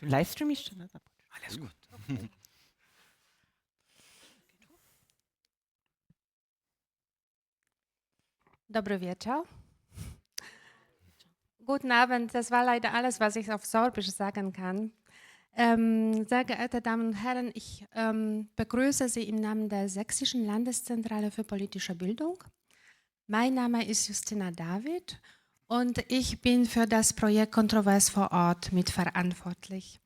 Livestream jeszcze? Alles gut. Dobry wieczór. Guten Abend, das war leider alles, was ich auf Sorbisch sagen kann. Sehr geehrte Damen und Herren, ich begrüße Sie im Namen der Sächsischen Landeszentrale für politische Bildung. Mein Name ist Justina David und ich bin für das Projekt Kontrovers vor Ort mitverantwortlich.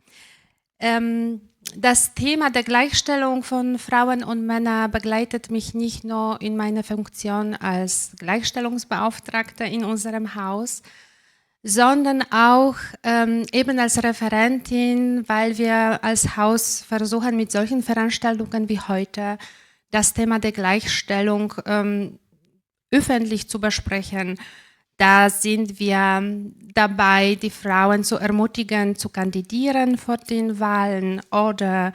Das Thema der Gleichstellung von Frauen und Männern begleitet mich nicht nur in meiner Funktion als Gleichstellungsbeauftragte in unserem Haus, sondern auch eben als Referentin, weil wir als Haus versuchen, mit solchen Veranstaltungen wie heute das Thema der Gleichstellung öffentlich zu besprechen. Da sind wir dabei, die Frauen zu ermutigen, zu kandidieren vor den Wahlen oder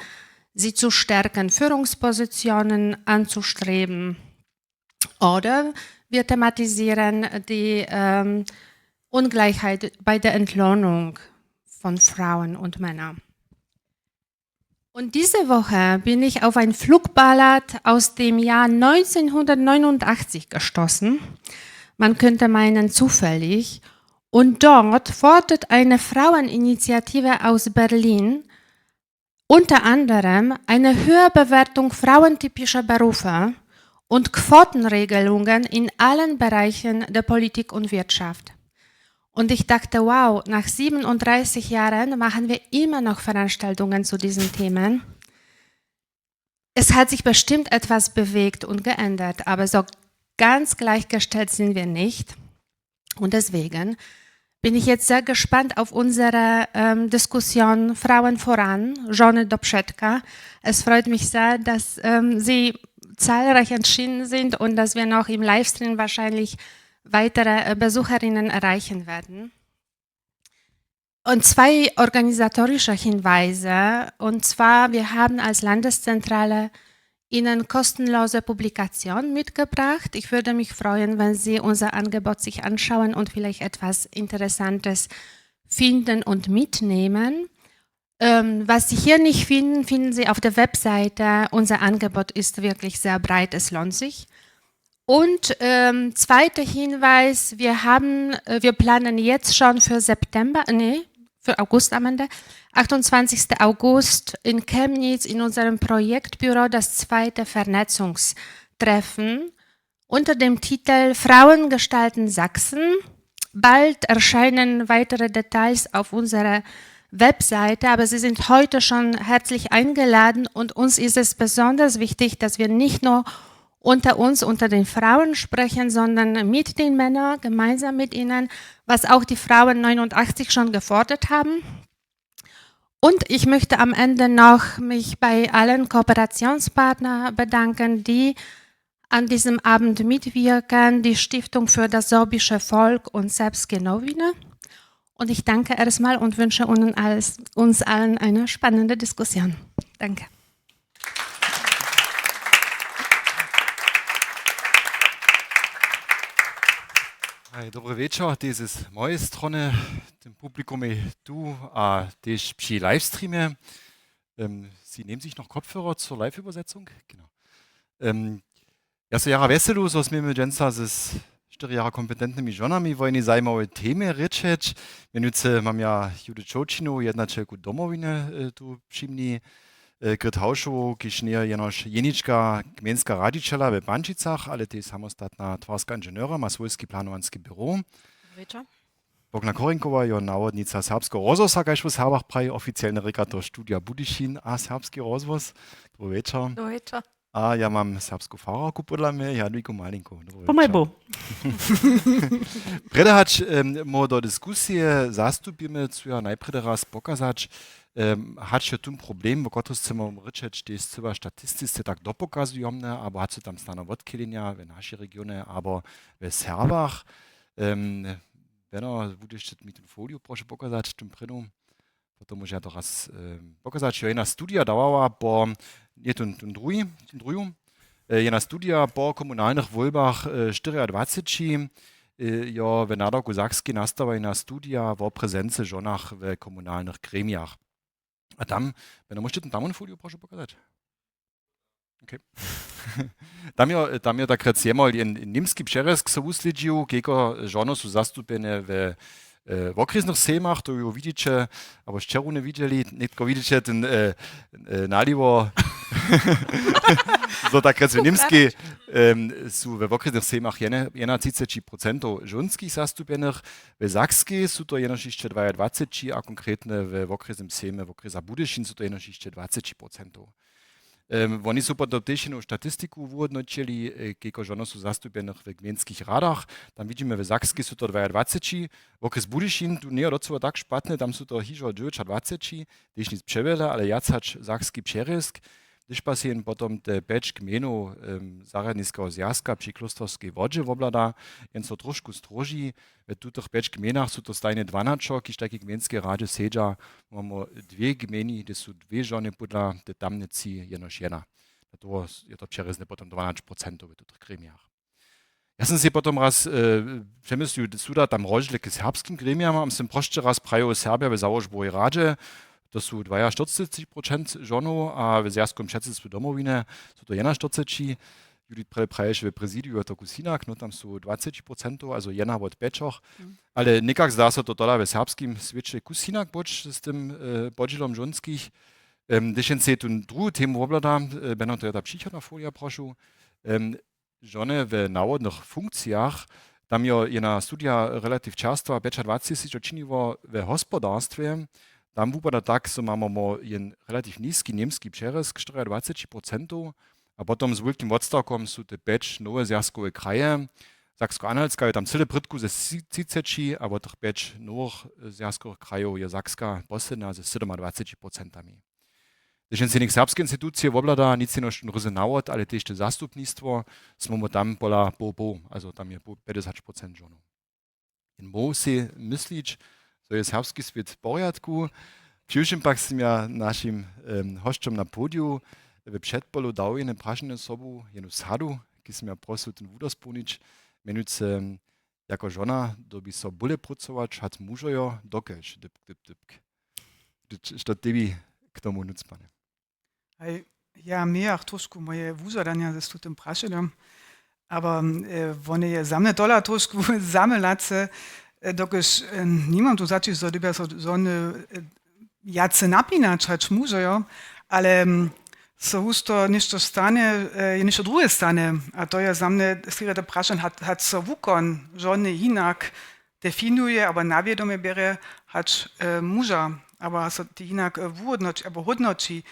sie zu stärken, Führungspositionen anzustreben. Oder wir thematisieren die Ungleichheit bei der Entlohnung von Frauen und Männern. Und diese Woche bin ich auf ein Flugballett aus dem Jahr 1989 gestoßen. Man könnte meinen zufällig. Und dort fordert eine Fraueninitiative aus Berlin unter anderem eine Höherbewertung frauentypischer Berufe und Quotenregelungen in allen Bereichen der Politik und Wirtschaft. Und ich dachte, wow, nach 37 Jahren machen wir immer noch Veranstaltungen zu diesen Themen. Es hat sich bestimmt etwas bewegt und geändert, aber so ganz gleichgestellt sind wir nicht. Und deswegen bin ich jetzt sehr gespannt auf unsere Diskussion Frauen voran, Żony do Przodka. Es freut mich sehr, dass Sie zahlreich erschienen sind und dass wir noch im Livestream wahrscheinlich weitere Besucherinnen erreichen werden. Und zwei organisatorische Hinweise. Und zwar, wir haben als Landeszentrale Ihnen kostenlose Publikationen mitgebracht. Ich würde mich freuen, wenn Sie unser Angebot sich anschauen und vielleicht etwas Interessantes finden und mitnehmen. Was Sie hier nicht finden, finden Sie auf der Webseite. Unser Angebot ist wirklich sehr breit, es lohnt sich. Und zweiter Hinweis, wir planen jetzt schon für für August am Ende, 28. August in Chemnitz in unserem Projektbüro das zweite Vernetzungstreffen unter dem Titel Frauen gestalten Sachsen. Bald erscheinen weitere Details auf unserer Webseite, aber Sie sind heute schon herzlich eingeladen und uns ist es besonders wichtig, dass wir nicht nur unter uns, unter den Frauen sprechen, sondern mit den Männern, gemeinsam mit ihnen, was auch die Frauen 89 schon gefordert haben. Und ich möchte am Ende noch mich bei allen Kooperationspartnern bedanken, die an diesem Abend mitwirken, die Stiftung für das sorbische Volk und Serbskie-Nowiny. Und ich danke erstmal und wünsche uns allen eine spannende Diskussion. Danke. Dobry wieczór, to jest z mojej strony, dem Publikum du, das przy Livestreamie. Sie nehmen sich noch Kopfhörer zur Live-Übersetzung? Genau. Ja so jara veselu, so smijeme dženca z 4 jara kompetentnymi żonami wojny zajmowe temy ryczeć. Mianowicie mam ja Judith Čočinu, jednačelku domowiny tu přimni, Gryt Hauschow, Kisznier, Janosz Jeniczka, Gmienska Radicella w Bančicach, ale to jest samostatna twarska inżyniera, ma swojskie planowanskie biuro. Wieczór. Bogna Korinkowa, jo nawodnica serbskiego rozwosa, kaž v Serbach pravi, oficjalny regator studia Budyšin a serbski rozvoz. Dobry wieczór. Dobry wieczór. A ja mam serbską fararku podľa mňa, Jadwigu Malinko. Pomajbu. Predahać mo do dyskusje zastupimy, co ja najprede raz pokazać, hat tu problem, bo koto chcemy ryczeć, to jest chyba statystycznie tak dopokazujemne, aber hat tam stano odkylenia w naszej regionie, aber w Serbach. Wenn budeš mi tu folio proszę pokazać, tym prynu, to może ja to raz pokazać. Jedna studia dawała po nie ten druju. Jedna studia po komunalnych wolbach 24. Ja, w Narodku Sakski nastawa jedna studia o prezencji żonach w komunalnych gremiach. A tam, będę możecie ten folio proszę pokazać. Okay. Tam je tak recimo niemski přerezk so usledžił, kieko żono su zastupene w okresnych sejmach, to jo widzicie, albo szczeru nie widzieli, netko widzicie ten naliwo, so tak recimo niemski su w okresnych sejmach 31% żonskich zastupenych, w Sakskiej su to jeno jeszcze 22%, a konkretnie w okresnym sejmie, w okresach Budyšin su to jeno jeszcze 20%. Oni su potom też statistiku uhodnotili, kieko žono su zastupenych w gminskich radach. Tam widzimy, w Sakskiej su to 22, w okres Budyšin tu nie docela tak szpatne, tam su to hižo 29, też nic przewiele, ale jacacz Sakski přerezk. Když pa si jen potom te 5 gmenów Zaradnického zjazka przy Klosterskiej wodzie woblada, jen so trošku stroži, w tutych 5 gmenach su to stajne 12, kiž taki gmenskie rady sedža, mamy 2 gmeni, gdzie su 2 žony podla, te tamnici jenož jedna. To je to přerezne potom 12% w tutych gremiach. Ja sam si potom raz przemyślił, suda tam rožlike s serbskim gremiam, am sem prošče raz prajo Serbia w założboj radzie, to su 42% žonov a v Zjazkom předsedstvu domovine su to 41. Judith praješ v prezidiu to Kusinak, no tam su 20%, also jedna od 5. Ale nikak zdá se to tola v serbskim svieče Kusinak boč s tym podžilom žonských. Když jen se tu druhou tému obladám, będą to ta příchodná folia prošu, žony v návodných funkciách, tam je jedna studia relativ často, 25 si to činiło v hospodárstve. Tam wypada tak, że mamy jen relativ niski niemski przerezk 24%, a potem z wielkim odstawkom są te 5 nowe zjazkowe kraje. Saksko-Anhaltska je tam cyle brytku ze 30, a od tych 5 nowych zjazkowych krajów je Sakska posledna ze 27%. Když se nik serbskie instytucje woblada, nic nie noś ryzy nawod, ale też te zastupnictwo, smo tam pola po, also tam je 50% żonów. In mo si myslić, to jest serbski świat w porządku. Przyjrzym pak sam ja naszym hoszczom na podiu w przedpolu dał jedne prażne sobu, jedną sadu, ki sam ja prosił ten wuda spłonić, mianowicie jako żona dobi so bóle pracować, hat mużojo dokelć, dypk. Co tebi k tomu nic, pane? Ja, mir auch trošku moje wuzadania ze tym prašenjem, aber one je za mne tola trošku zamelace, dokiż nie mam tu zacząć, że dobię so one jace napinać, hać mużejo, ale so usto ništo stane, ništo drugie stane, a to je za mne skryte prašen, hat so wukon żony inak definuje, aber nawiedome bere, hać muża, aber so die inak hodnoci.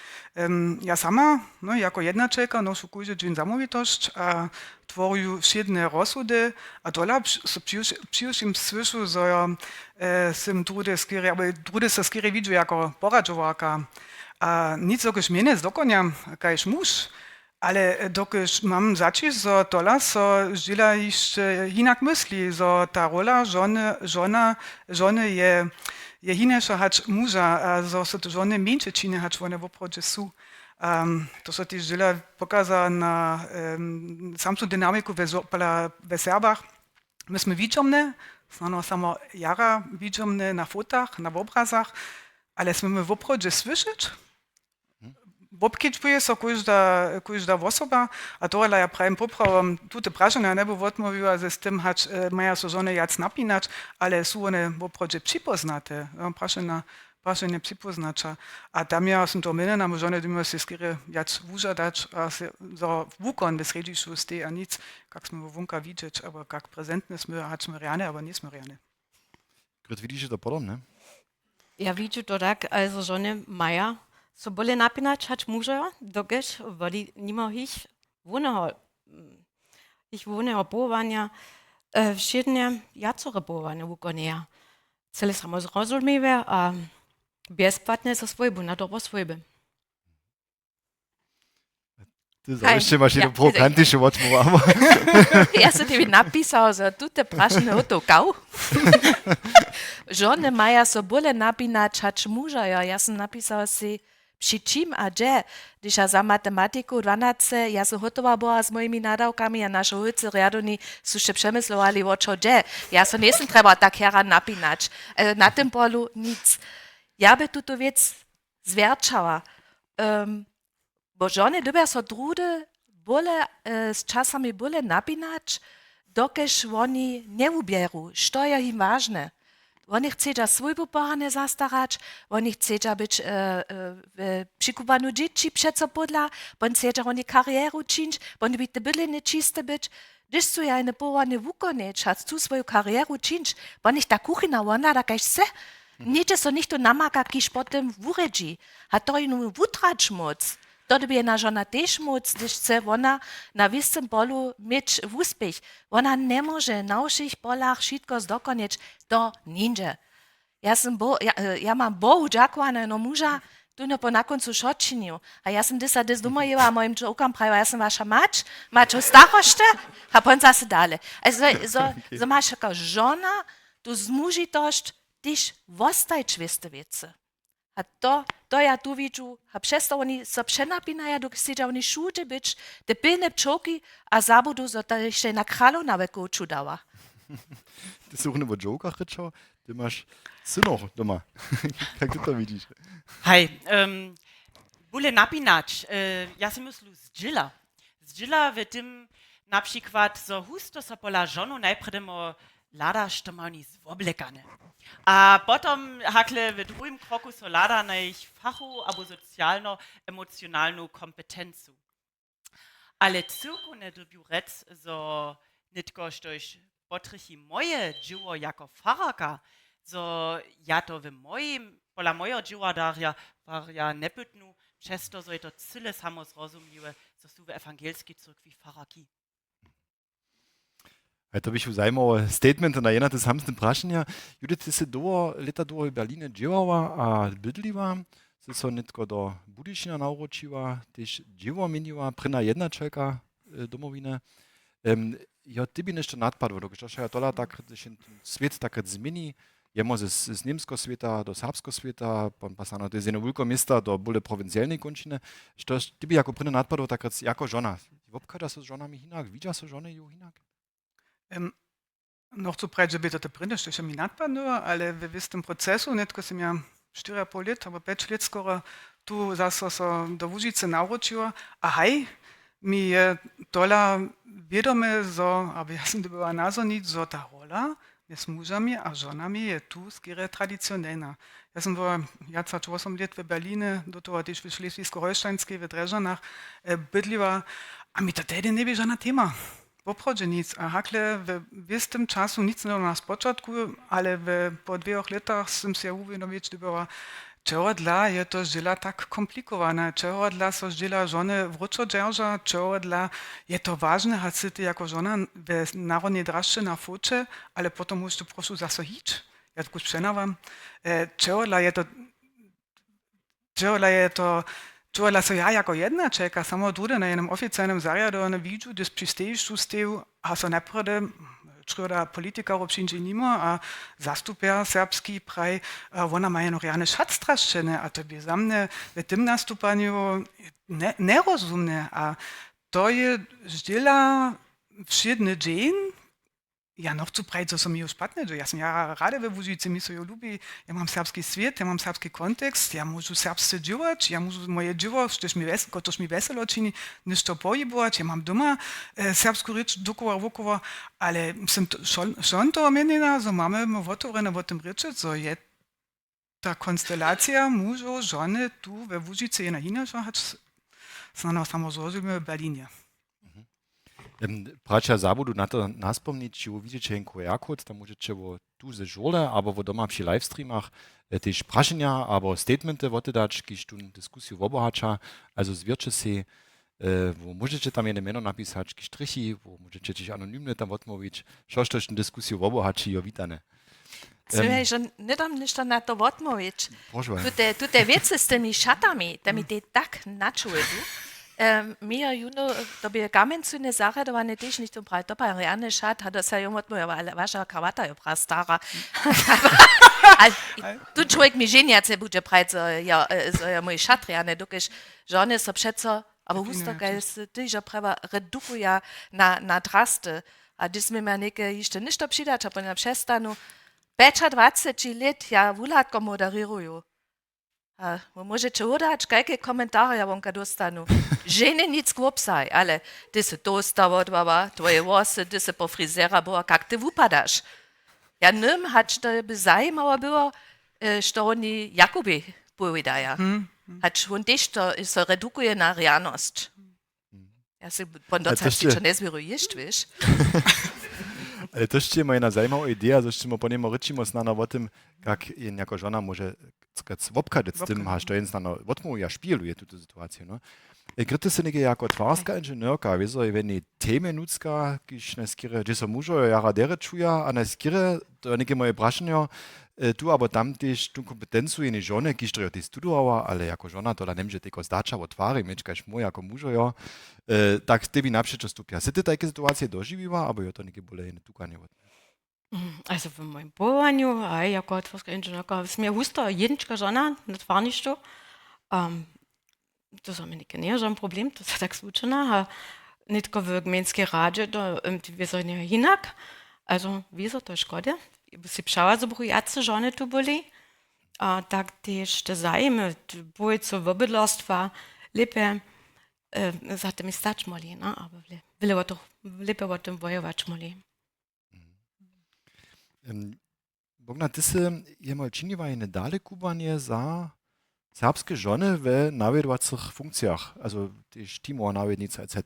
Ja sama, no, jako jednačelka, nosu kujže džin zamovitošć, a tvoruju všedne rozsudy, a dola so přijušim słyšu, so ja sem drude se skiri vidžu jako poradžovarka. A nic dokiž mene zdokonjam, kajž muž, ale dokiž mam začiš, so dola so žila jeszcze inak mysli, so ta rola žony je hinesza hać muża, a so to żony mniejsze czyny hać one w oprodzie su. To so też żila pokaza na samą dynamiku w Serbach. Myśmy widzomne, znano samo jara widzomne na fotach, na obrazach, ale jsme w oprodzie słyszeć. Obkičuje so kujžda osoba, a to ja pravim popravom, tute prašanja ne bo odmówiła, że z tym hać maja so žone jac napinać, ale su one v oprodzie připoznate, prašenie připoznača. A tam ja sam to menena, mo žone dymo se skire jac wužadać, a se za wukon v središu ste, a nic, kak sme vo vunka vidžeć, aber kak prezentne sme, hać sme reane, aber nismo reane. Gret widzisz to podobne? Ja widzę to tak, also żone maja, so bole napinać hać muža, dokiż woli nimo ich wone połowania, wszednie jacore połowania wukonia. Cele samo zrozumiałe, a bezpłatne za swojby, na dobro swojby. Ty zawsze masz jedną provokantische odmowę. Ja sam tebi napisał, że tutaj prašne otokał. Żony maja so bole napinać hać muža, ja sam napisał si, przy czym a gdzie, když ja za matematiku 12, ja so hotowa była z moimi nadawkami, a nasze ulicy riadoni su się przemyslowali o co gdzie. Ja so nie trzeba tak hera napinać. Na tym polu nic. Ja by tuto wiec zwierczała. Bo żony dybia so drudy bole z czasami bole napinać, dokeż oni nie ubieru, što je im ważne. Oni chcą swój poporane zastarać, oni chcą być w przykupaniu dzieci przeco podla, oni chcą oni karieru czynić, oni by te byli nieczyste być. Gdyż są ja nie połane wukonieć, a tu swoją karieru czynić, oni ta kuchina, ona takaś se, nie so nicht to namaka, kiż potem wuredzi, a to inu wutrać moc. To by na żona też moc, gdyż chce ona na wysym polu mieć uspech. Ona nie może na wszystkich polach wszystko zdokonieć, to ninja. Ja mam Bohu dziękowane, no muža, tu no po na koncu šočinju. A ja sam disa des dumajeva, a mojim džokam praviva, ja sam vaša mač o starošte, a pon zase dale. So maš kao žona, tu zmužitošt, tiš vostaj čviste vece. A to ja tu widzę, a przez to oni so przenapinają, dok chcą oni szute być, te pilne pczołki, a zabudu, so to jeszcze na kralu na weku czudała. Ty si ohne Joker rečo, ty máš synov doma. Jak ty to vidíš? Hej, bóle napinać, ja si myślę z dżila. Z dżila w tym na przykład so husto so pola żonu najpierw lada, što ma oni zwoblekane. A potom hakle w drugim kroku so lada na ich fachu albo socjalno-emocjonalną kompetencu. Ale cyrku nie dobił rec, so nitko sztoś potrychi moje dzieło jako faraka, so ja to w moim, pola mojego dzieła daria, ja nie pytnu, przez to, so je to cyle samo zrozumiłe, so su w ewangelskiej cyrkwi faraki. To bych zajímavé statement na jedna z samstým prašenia. Judith, ty si leta v Berlíne dživała a bydliła, si so nitko do Budyšina nauročiła, tež dživo meniła, prina jedna čelka domovine. Jo, ty by nešto nadpadło, dokud ja tola tak, svět tak zmeni, jemo z Němsko sveta do Srbsko sveta, pasano to je z jedno veliko mesta do bolje provincialnej končine, što ty by jako prina nadpadło, tak jako žona. Vopkada so s ženami hinak, vidja so žene ju hinak? Noch zu breit, żeby to prinde, što še mi nadpadlo, ale v istem procesu, netko sem ja 4,5 let, aber 5 let skoro tu zase so do Łužice nauročila, a haj, mi je tola wiadome, so, aber ja sam dobyła nazornić, so ta rola z mužami a ženami je tu skoro tradicionalna. Ja sam była 8 let w Berlinie, do toho też w Schleswig-Holsteinskiej, w Dreżanach bydliła, a mi to tedy nie była żadna tema. Poprođe nic, a hakle w istem czasu nic nie na spočatku, ale po 2 letach sam się uvědomil, že byla, čeho dla je to žila tak komplikowana, čeho dla so žila žone vručo drža, čeho dla je to ważne, a si ty jako žona v národnej dražce na foče, ale potom už to prošu zase hič. Ja tako přenavám, čeho dla je to Čuvala so ja jako jedna čeka, samo drude na jednom oficjalnym zariadu ne widzę, gdyż przystejesz tu steju, a so najprve čuda politikarov přinže nimo a zastupia serbski praj, ona ma noch jane šatstraščene, a to by za mne v tym nastupanju nerozumne, a to je ždela všedny dzień. Ja noch zu breit, so som mi už patne, že ja som ja rade ve Łužice, mi so jo ľubí, ja mám serbský svijet, ja mám serbský kontekst, ja môžu serbsce dživať, ja môžu moje dživo, kotož mi veselo čini, nešto pohybovať, ja mám doma serbskú reč dokovo, ale som šon to omenila, so máme otvorené o tom rečiť, so je ta konstelácia mužov, žony tu ve Łužice je na iné, že snano samo zrozumie v Berlíne. Bracia Zabudu na to naspomnieć, že widzicie ten QR-kod, tam możecie tu ze żole, albo wo doma przy livestreamach też prašenia, albo statementy dać, kiż tu dyskusję wobohacza, also zwiercie się, wo możecie tam jedno meno napisać, kiż trichy, wo możecie też anonimne tam odmówić, coś też dyskusję wobohaczy, jo witane. Ja że nie dam ništa na to odmówić. Tu te wiece z tymi szatami, to mi te tak načujú. Mir juno, to by kamencune zaradovane też nicht to brać, to pa reane šat, a to sa jom odmówiła, ale wasza krawata je pra stara. Tu człowiek mi żeniace bude brać, so ja mój šat reane, dokež žone so přeco, aber husto, kaj se tyžo prava redukuja na draste, a když mi ma neke ještě ništo přidać, a po na přestanu, 25 let ja wulatko moderiruju. A możecie udać, jakie komentarze ja wonka dostanu. Żeny nic głupsaj, ale ty se toaster odbała, twoje włosy, ty se po fryzera była, jak ty wypadasz. Ja nim, hać to by zajímało było, że oni Jakubi powiadają. Hać on też to se redukuje na realność. Ja se pondoca się nie zwirujesz, wiesz? Ale to je moja zajímavá idea, že ćemo po njemu rečimo snano o tym, jak jen jako žona može wopkadec s tym, haš to jen snano odmówi, ja špiluje tuto sytuację, no. Gryty se neke jako tvarska inženýrka, wieso, je veni teme nucka, kiž neskire, že so mužo jara dere čuja, a neskire, to neke moje prašenjo, tu abo tam też tu kompetencu jene žone, kiž to ty studovala, ale jako žona to da nemže teko zdača o tvari, meč kaž mu jako mužo, jo, tak tebi napřečo stupja. Se ty takie sytuacje doživiva, abo je to neke bole jene tukanje od? Also w moim powołaniu, jako otworska inżynierka, jest mir husto jedynczka żona, das war nicht so. To za mnie nie żaden problem, to jest tak zwyczajna, nicht tylko w gmieńskiej radzie, to wir są nie hinak, also wieso to szkoda. Si pšała, zo buchu jace žony tu byli, a tak też te zajmy, bojco wobydlostwa, lepiej za tym stać mali, no, aber lepiej o tym wojować mali. Bogna, ty se jemal činiva jene dale kubanje za serbskie żony w nawiedowacych funkcjach, also też Timor, nawiednica, etc.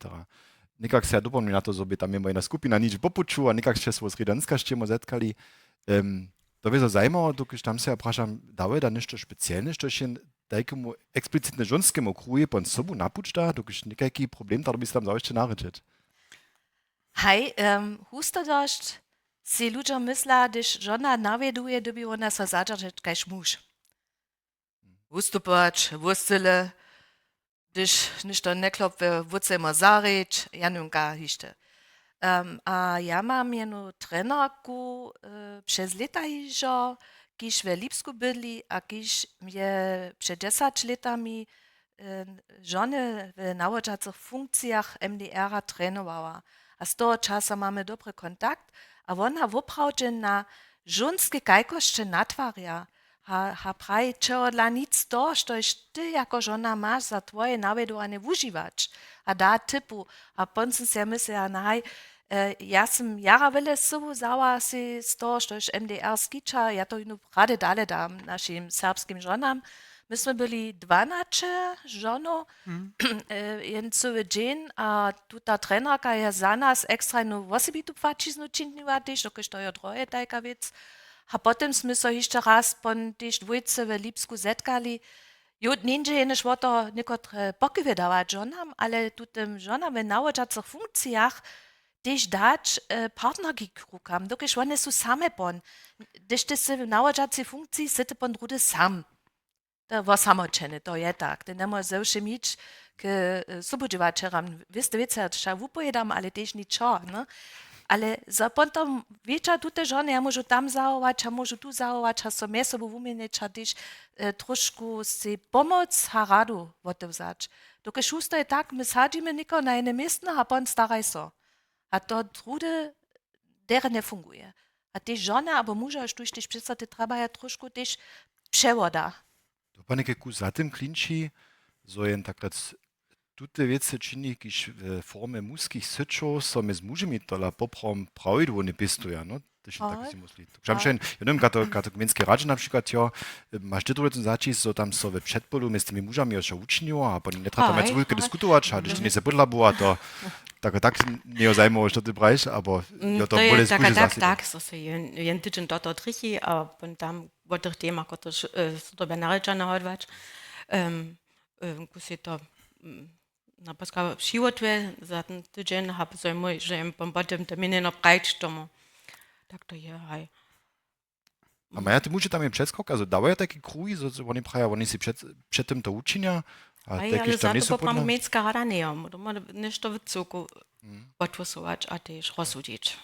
Nikak se ja dopomni na to, żeby tam jedna skupina nič popuču, a nikak się z Ridanska ściemo zetkali. To by so zajímało, dokud tam se ja prašam, daje da nešto specjalne, što się takemu eksplicitne żonskemu kruje pon sobu napučta, dokud nikaki problem, da by se tam zaujšte naređet. Hej, husto dość, si ludzie mysla, když žona nawieduje, doby ona so zadržet kaž muž. Ustupać, wustyle, když ništo neklopve, wuce ma zareč, janunka hište. A ja mam jedną trenerku przez lata hižo, kiż w Lipsku byli, a kiż mnie przed 10 latami żony w nałożacych funkcjach MDR-a trenowała. A z toho czasu mamy dobry kontakt, a ona woprawdzie na żonskie kajkoszcze natwarja. Ha praj, czego dla nic to, štož ty jako žona masz za twoje nawiedowanie używać. A da typu, a poncem se myślę, na ja sam jara wiele sobą zała si z toho, štož MDR skicza, ja to inu rady dale dam naszym serbskim żonam. Myśmy byli 12 żono, jen cały dzień, a tuta trenerka je za nas ekstra no wosibitu płaciznu czynniła też, dokud to je troje tajka wiec. A potem jsme so ještě raz pon tež dvojce v Lipsku zetkali. Jo, ninže je než to nekotre pokyvědava žonam, ale tutem žonam v navodžacích funkcjach tež dać partnerki k rukam, dokud one jsou same pon. Když ty se v navodžací funkci sitte pon drude sam. To var samočene, to je tak. To nemoj zevše mič k sobudživačeram. Viste vice, že vupojedam, ale tež ničo, ne? Ale za potom wiecza tutaj żony, ja może tam zachować, a może tu zachować, a so mnie sobie wymienić, a też troszkę si pomoc a radu odwzać. Dokud szósto je tak, my sadzimy niko na jedno miejsce, a pon staraj so. A to trudy dere nie funguje. A też żony, albo muża, już tu też przecież te trzeba ja troszkę też przewoda. To panike ku za tym klinči, so jen takrat tute wiece čini, kiž w formie muskich syczów so my z mužemi tola poprom prawidło nie pistuja, no? To się tak si musli. Przemšen, ja neviem, kato gmenskie radzie na przykład, jo, masz ty drugi zacis, so tam so we przedpolu z tymi mužami jeszcze uczniło, a potem nie trzeba tam jetzt wielkie dyskutować, a když ty nie se podla była, to tak nie zajmowało, że ty brajsz, aber ja to wolę spójrzeć zasi. Tak, so se jen tyčen toto trichi, a tam wotrych tema, koto to by naredžana hodvać, kusi to na paska siłotwe, za ten tydzień, hab so mój, że im potem terminy na prajčtomu. Tak to je, hej. A maja ty muži tam je předskok, also dawaja taki kruj, so oni praja, oni si před tym to učinia, a takiž tam nisu podla? Ale za to popram gmenská rada nejom, to má nešto v cuku odvosovač a tež rozsudič.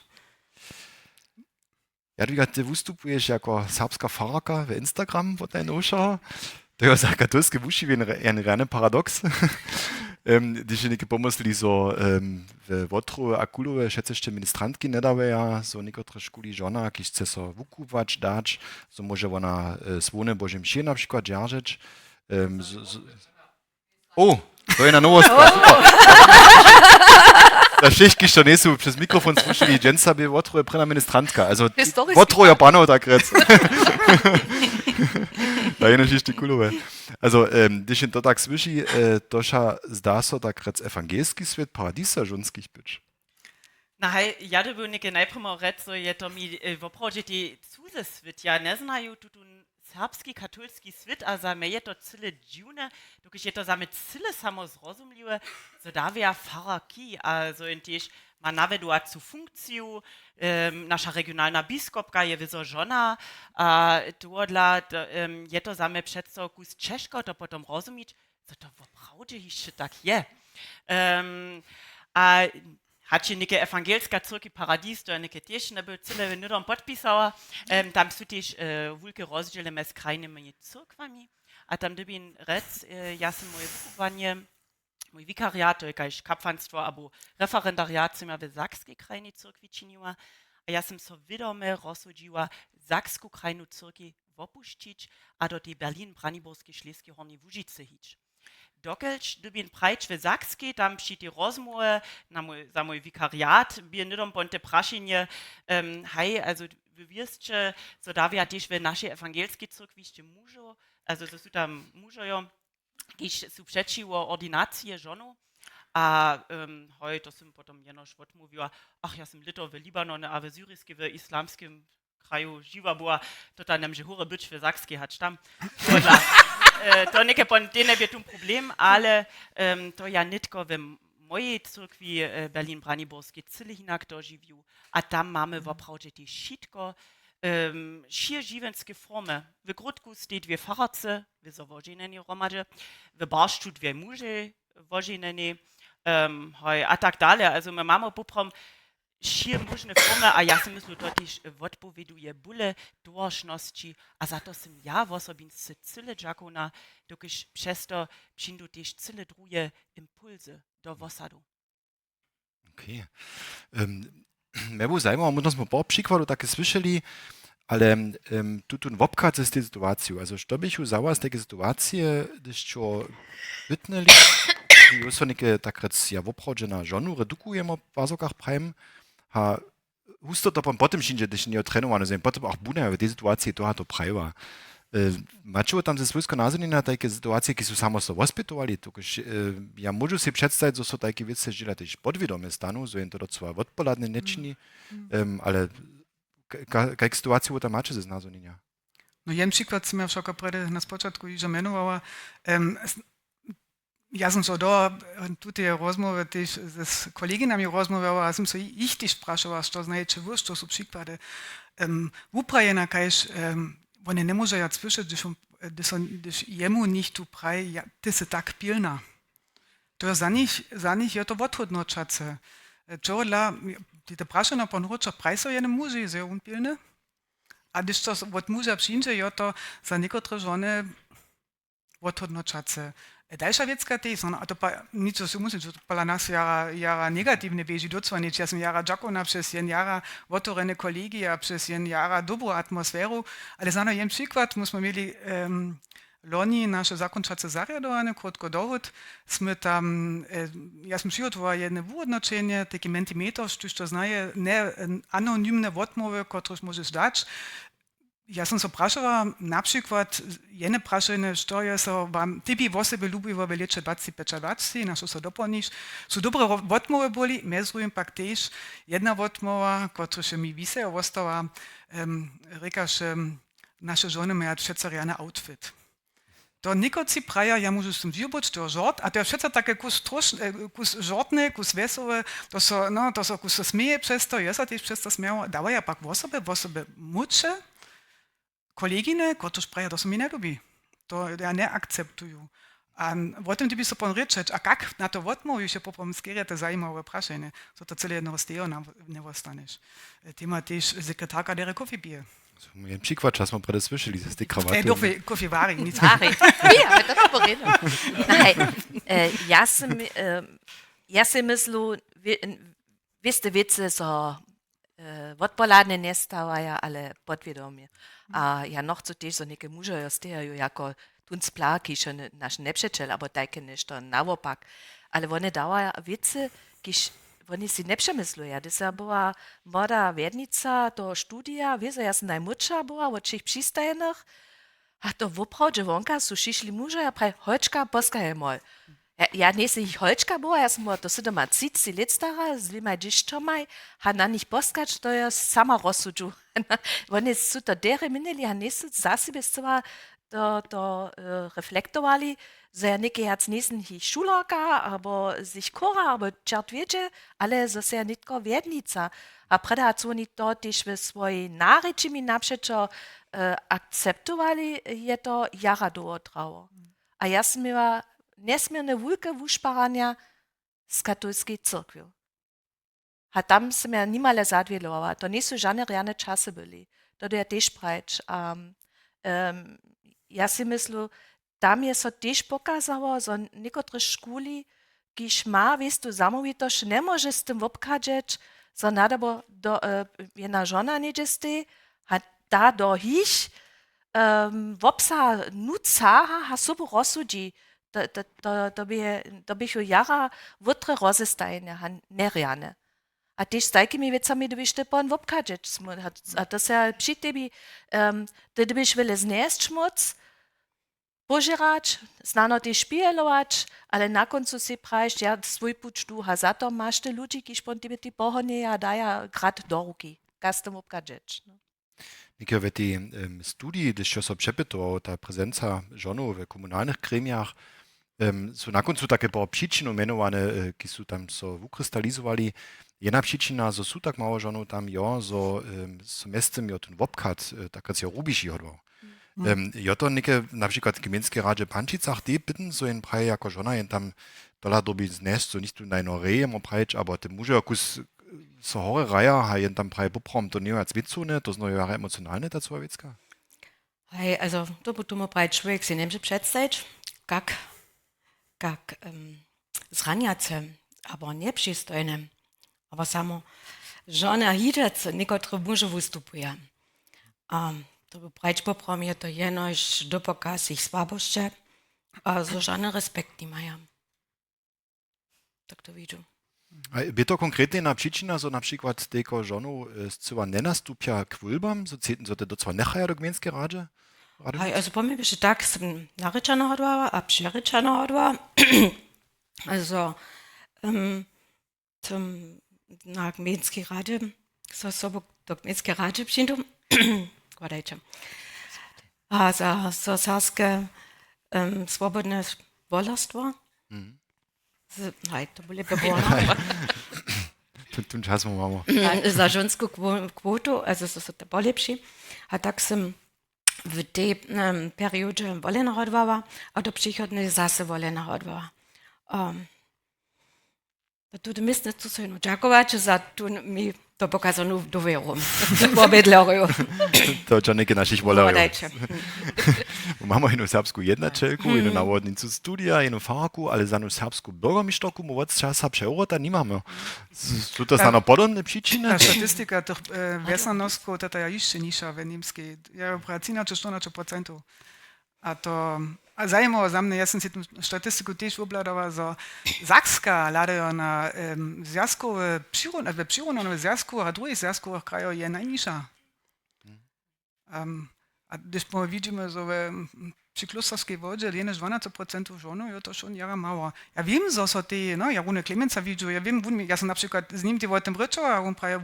Jadwiga, ty wystupujesz jako serbska faraka w Instagram, wo dein Oscha. To je za katolskie wuši jen rane paradoks. Když je pomysleli, so w Wotru a Kulowe šecešte ministrantki nedaveja, so nekotre škuli žona, kiž chce so vukuwać, dać, so może ona svone Božem mše na przykład džaržeć. O, to je na nowość. Da schicht ich schon nicht so przez mikrofon słyszeli, Jen sobie wotroje prena ministrantka. Also wotroje pano tak rec. Da je natürlich die kulowe. Also, když to tak slyší, toša zdá se tak rec evangelský svět paradisa žonských byč. Na hej, ja to nie najprimo red, so je to mi w oprodzie die Zuse swit, ja ne znają tutun serbski katolski swit, a za me je to cyle dziwne, dokąd je to za me cyle samo zrozumiałe, so da wia faraki, also in tyś ma navedła zu funkciju, nasza regionalna biskopka je wyzo żona, a tuodla je to za me przedsto kus Czeszko, to potom rozumieć, so to w oprodzie jeszcze tak je. A hat się neke ewangelska cyrki paradis, to neke też ne cyle nudom podpisała, tam są też wielkie rozdziele mes krajnymi cyrkwami, a tam dybin rec, ja sam moje wychowanie, mój wikariat, to jakaś kapłanstwo, albo referendariat są w Sakskiej krajnej cyrkwi czyniła, a ja sam so widome rozsudziła Saksku krajną cyrki opuścić, a do tej Berlin-Brandenburskiej Schleskie Horni Łużyce hić. Dokelč, dybin prajč v Sakski, tam przy tej rozmowie za mój wikariat, by nidom ponte praszenie, hej, also wy wiecie, so da wir też w naszej ewangelskiej cyrkwiście mużo, also so są tam mużo, kiż są przeciwo ordynację żonu, a hej, to sam potom jenoż odmówiła, ach, ja sam lito w Libanonie, a w syryjskim, w islamskim kraju živa była, to tam nemže hore być w Sakskiej hać tam. To neke pon dene wird ein Problem, ale to ja nitko w mojej cyrkwi Berlin-Brandenburskiej cyle hinak dożywił, a tam mamy w oprodzie też wszystko schier żywenskie formy. W grudku steht dwie farce, w zawożeneni romadzie, w barszczu dwie muże wożeneni, a tak dalej. Also my mamy poprom schier możne formy, a ja si myślę, to też odpowieduje bóle doroczności, a za to sam ja w osobince cyle dżakona, dokąd przez to przyjdą też cyle drugie impulsy do wosadu. Okay. Mnie było zajmowało, my smo paar przykładów takie słyszeli, ale tutun wopkać z tej sytuacji. Also, što bych uzała z tej sytuacji, gdyż co wytnęli, już są niekie tak rec, ja woprodzena żonu redukujemy w bazokach prajem, ha husto to potem šinže, když nie otrenowano zijn, potem auch bune v tej sytuaciji to to prajva. Mačo tam ze svojsko názorní na také situácie, ki sú samo so ospětovali, tokož ja môžu si představit, že sú také věci, že tež podvědomě stanu, že jen to docela odpoladne nečiní, ale jak situáciu tam máte ze znázornění? No jeden przykład som ja však prede na spočatku iže menovala. Ja sam so do tutaj rozmowy też z koleginami rozmawiała, a sam so ich też spraszała, što znajecie wy, što są przykłady. Uprajena, kajż one nie może ja słyszeć, gdyż jemu nicht tu praj, ja, ty se tak pilna. To za nich je to odhodnočace. Čohodla, te prašena ponroča prajso jedne muži, je on pilne. A když to od muža přijde, je to za některé žony odhodnočace. Dalsza wiecka też, a to nic co musi, to dla nas jara negatywne wieży docwanić. Ja sam jara dżakona przez jen jara wotorene kolegia, przez jen jara dobrą atmosferu, ale za jeden przykład myśmy mieli loni nasze zakończace zariadowane, krótko dowód, sme tam, ja sam przygotowała jedno wyodnoczenie, taki mentimeter, sztuż to znaje, ne anonimne odmowy, które możesz dać. Ja sam so prašala, na przykład, jedne prašenie, što je so vam, ty bi o sebe ljubivo v leče 2025, na što so dopolniš, so dobre odmove boli, mezujem pak tež jedna odmova, koja še mi vise ostala, rekaš, naše žene maja všetce rjane outfit. To nikoci praja, ja môžu s tým vyrobiť, to je žort, a to je všetko také kus žortné, kus vesové, to so kus sa smieje przez to, ja sa tiež przez to smiała, dávajú pak v osobe muče, kolegine, które praja, to mi nie lubi. To ja nie akceptują. A o tym ty by sobie ryczeć, a jak na to odmówił się po pomskierze, to zajmowe praszenie, so to cele jednego z tego nie dostaniesz. Tema też sekretarka der Kaffee bije. Jeden przykład, czas mam prede słyszeli, z tej krawaty. Kaffee wari, nic. Ja, ale to porino. Ja si myślę, wieste wiece, so odpoladne nie stawaja, ale podwiadomie. A ja noch zu też so neke muže stejajo jako tun splaki schon nasz nepřečel, aber tajke nešto naopak. Ale one dała wiece, kiż oni si nie przemyslują. To była młoda wiernica do studia, wiesz, ja jestem najmłodsza była, od trzech przystajenych, a to w oprawdzie wonka są przyszli muże, a praj Holczka poskaje mol. Ja nie jestem ich Holczka była, ja jestem to 37 lat stara, z dwoma dziewczynami, a na nich poskać, to jest sama rozsudzu. Oni są to dere minęli, a nie są za siebie to reflektowali, że ja nie jak niesen ich Schularka, aber sich Chora, aber czert wiecie, ale że się nitko wiernica. A preda co oni to też w swojej narečimi naprzeczo akceptowali, je to jara dootrało. A ja sam miała nesmierne wielkie wuszparania z katolskiej cyrkwią. A tam sam ja nimale zadwielowała. To nie są żadne realne czasy byli. To ja też prać. Ja si myślę, tam je so też pokazało, że niektóre szkoły, kiż ma, wiesz, tu zamówitość, nie może z tym obkadzać, że nada bo jedna żona nie jest, a ta do ich wopsa nucaha, ha sobie rozsudzi, to by się jara wutre rozestajenia, ha neriane. A też z takimi wiecami dobyś ty pan obkadzać. A to się przy tebie, ty dobyś wiele znieść szmuc, pożerać, znano też śpielować, ale na końcu si prajesz, ja swój puć tu, a za to masz ty ludzi, kiż pon tebe ty pohonie, a daja grad do ruki. Kastem obkadzać. Neke w tej studii, gdyż się przepytował, ta prezencja żonów w komunalnych gremiach, są na końcu takie paar przyczyny mianowane, ki są tam so ukrystalizowali. Jedna przyczyna, że są tak mało żonów tam, ja, że semestem ja ten wopkat, tak jak się rubisz jodło. Ja to neke, na przykład w Gmiejskiej Radzie Pančicach, die bitten, so ein praj jako żona, jen tam dola dobi znest, so nicht tu najnoreje, mo prajč, aber te muže, jakus so hore raja, ha jen tam praj poprom, to nie als witzune, to znowu jara emocjonalne, ta cała witzka? Hej, also, to by tu mo praj człowiek si nemže představić, kak zranjace, aber nie przystojne, aber samo żona hidace, niektóre muže vystupuje. To by prajč poprom je to jenož do pokaz ich słabości, a so żadny respekt nie mają. Tak to widzę. A by to konkretnie na przyczyna, so na przykład tego żonu zcyła nie nastupia k wólbam, so ceten so te do cła nechaja do Gmiejskiej Radzie? Hej, also po mnie by się tak sem narečana hodła, a přerečana hodła. Also, na Gmiejskiej Radzie, so sobo do Gmiejskiej Radzie przyjdą. Gładajcie. A za serskie swobodne wolarstwo. Hej, to byli wyborne. Tym czasem mamo. Za żonską kwotu, also so to polepszy. A tak sem w tej periodzie wolena hodwała, a do przychodnej zase wolena hodwała. Tu to myślę, co się oczekuwać, za tu mi to pokazano do wieru. Po bydloriu. To čo neke našich volerov. Gładajcie. Mamy jedną serbską jednačelku, jedną nawodnicu studia, jedną farku, ale za jedną serbską bürgermistrku mu od czasa przeurota nie mamy. Są to znano podobne przyczyny? Ta statystyka tych wesnanoskov, to je jeszcze nižša v Nemskej. Ja pracina 14%. A to zajmowo za mnie, ja sam si tu statistiku też obladała, że Sakska ladają na związkowe przyrodowe związku, a drugich związkowych krajów je najniższa. A gdyż widzimy, że przy Klosterskiej wodzie jenes 12% żonu, ja to schon jara mało. Ja wiem, że są te, no, ja Rune Klemensa widzę, ja wiem, ja sam na przykład z nim ty o tym ryczał, a on prawie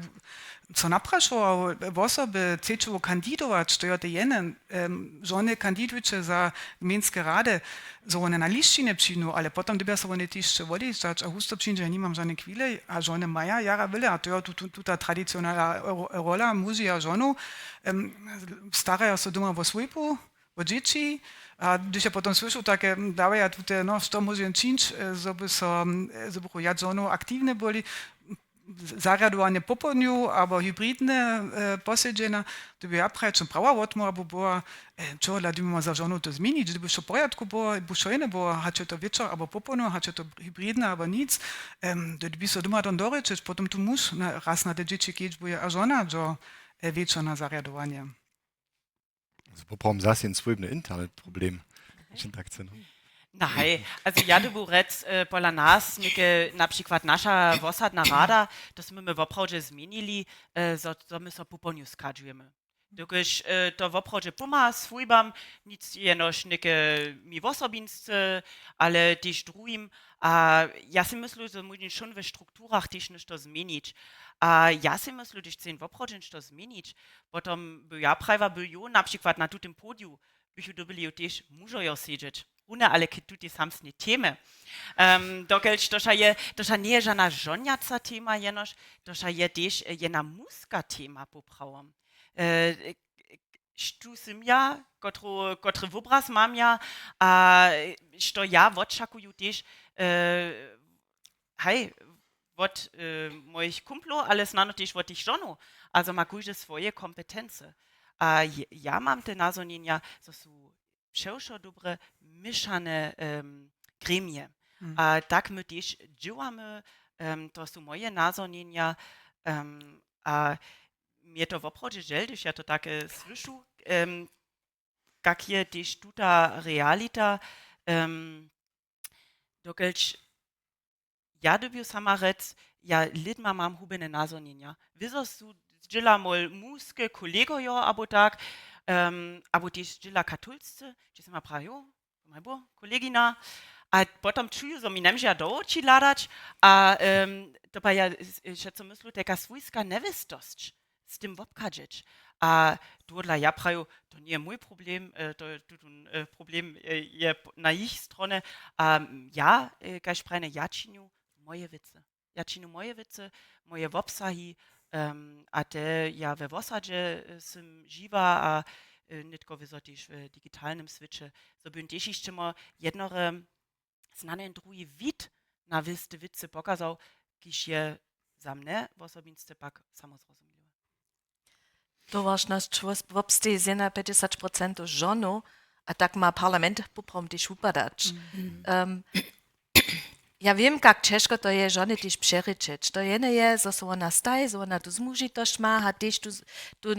co napraszał, osoby chcą kandidować, to ja te jene żony kandidują za Gmiejskie Rady, że one na liszczynę przyjdą, ale potem dobiera się one też wody stać, a husto przyjdzie, ja nie mam żadnej chwili, a żony mają jara wiele, a to ja tu ta tradycjonalna rola muži a żonu, starają się doma o swojpu, o dzieci, a když ja potom słyszę takie, dawaja tutaj, no, co muszę czynić, żeby ja żoną aktywne byli, zaradowanie po południu, albo hybridne posiedzenia, to by ja prajczę prawa odmora, bo była, čo ladimy za żoną to zmienić, gdyby się w porządku było, bo szojne było, hacie to wieczór, albo po południu, hacie to hybridne, albo nic, gdyby się doma tam doryczyć, potem tu musz raz na te dzieci kieć, bo ja żona, że wieczór na zaradowanie. Poprom zase ein swójne Internetproblem. Dzień tak, ceno. Naj, also ja du burec pola nas, nike na przykład nasza wosadna rada, to my w oprawdzie zmienili, so my so puponiu skadżujemy. Dokiż to w oprawdzie puma swójbam, nic jenoż nike mi wosobinsce, ale też drugim, a ja si myślę, że musimy schon w strukturach też niż to zmienić. A ja si myślę, że chcę w oprawdzie to zmienić, potem by ja prawa by jo na przykład na tym podium, byśmy dobili też mużojo siedzieć. Una ale tudi samsne teme. Dokelč to nie żadna żoniaca tema jenoż, to je też jena muska tema poprawam. Stu sim ja, kotry wobraz mam ja, a što ja očakuju też hej, od moich kumplo, ale znano też od ich żonu, also ma kujże swoje kompetencje. A ja mam te nazonienia, so su wszelko dobre mieszane gremie. A tak my też działamy, to są moje nazonienia, a mnie to w oprawdzie żel, gdyż ja to tak słyszę, jak je też tuta realita, dokelč ja dobił sama rec, ja lidma mam hubene nazonienia. Wieso su dziela mol muske kolegojo, abo tak, abo też dziela katolscy, gdzie sama prajo, moj bo, kolegina, a potem czuju, so mi nemžia do očí ladać, a to pa ja šeco myslu, teka svojska nevistost s tym wopkadžić. A dla ja prajo, to nie mój problem, problem je na ich stronie, a ja, kaž prajne, ja činju moje wice. Ja činju moje wice, moje wopsahi, a te ja we wosadže sim živa, a nitko wysotiš w digitalnym switche, so bym też jeszcze mal jednore znane drugi wid na wiste wice pokazał, kiż je za mnie w osobinste pak samozrozumiałe. To ważność w obstej jest 51% żonu, a tak ma parlament poprom też upadać. Ja wiem, jak ciężko to jest żony też przeryczyć. To jedno jest, że ona staje, że ona tu zmužitość ma, a też tu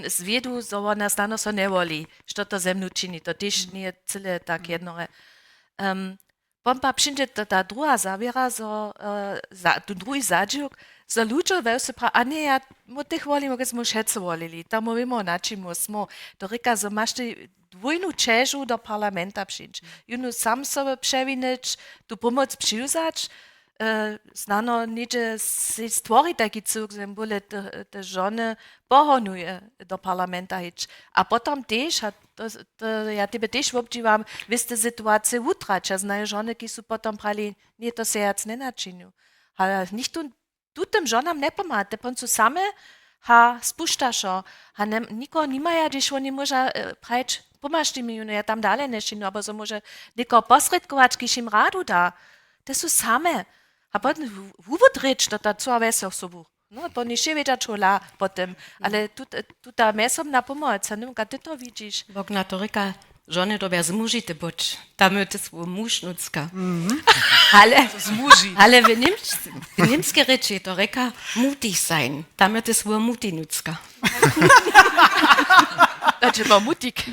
zwiedu, że ona stano so nie woli, co to ze mną czyni. To też nie jest tyle tak jedno. Pompa przyjdzie ta druga zawiera, że tu drugi zadziuk, że ludzie wełsy pra, a nie, ja mu tych woli, mogę mu szece wolili. Tam mówimy, na czym smo. To ryka, że masz ty dwójną czeżu do parlamenta przyjść. Junu sam sobie przewinąć, tu pomoc przyjrzeć. Znano, niedzie stwori taki cuk, że byle te żony pohonuje do parlamenta hić. A potem też, ja tebe też obdziwam, wiesz te sytuacje utrać, a znają żony, ki su potem prali, nie to se jac nie naczyniu. Ale nicht tu tym żonam nie pomaga, te poncu same ha spuszczašo, ha niko nimaja, gdyż oni może prać, pomaż ty mi, ja tam dalej nie czyniu, aber so może niko posredkować, kiż im radu da. To są same. A potem wywodryć to ta cała wesoł sobą. No to nie się wiedzieć czula potem, ale tu ta mesom na pomoc, a nie ty to widzisz. Bogna to ryka, żony dobia zmužite boć. Tam je to svoj muž nucka. Ale w niemskie reči to ryka mutig sein. Tam je to svoj muti nucka. Da trzeba mutig.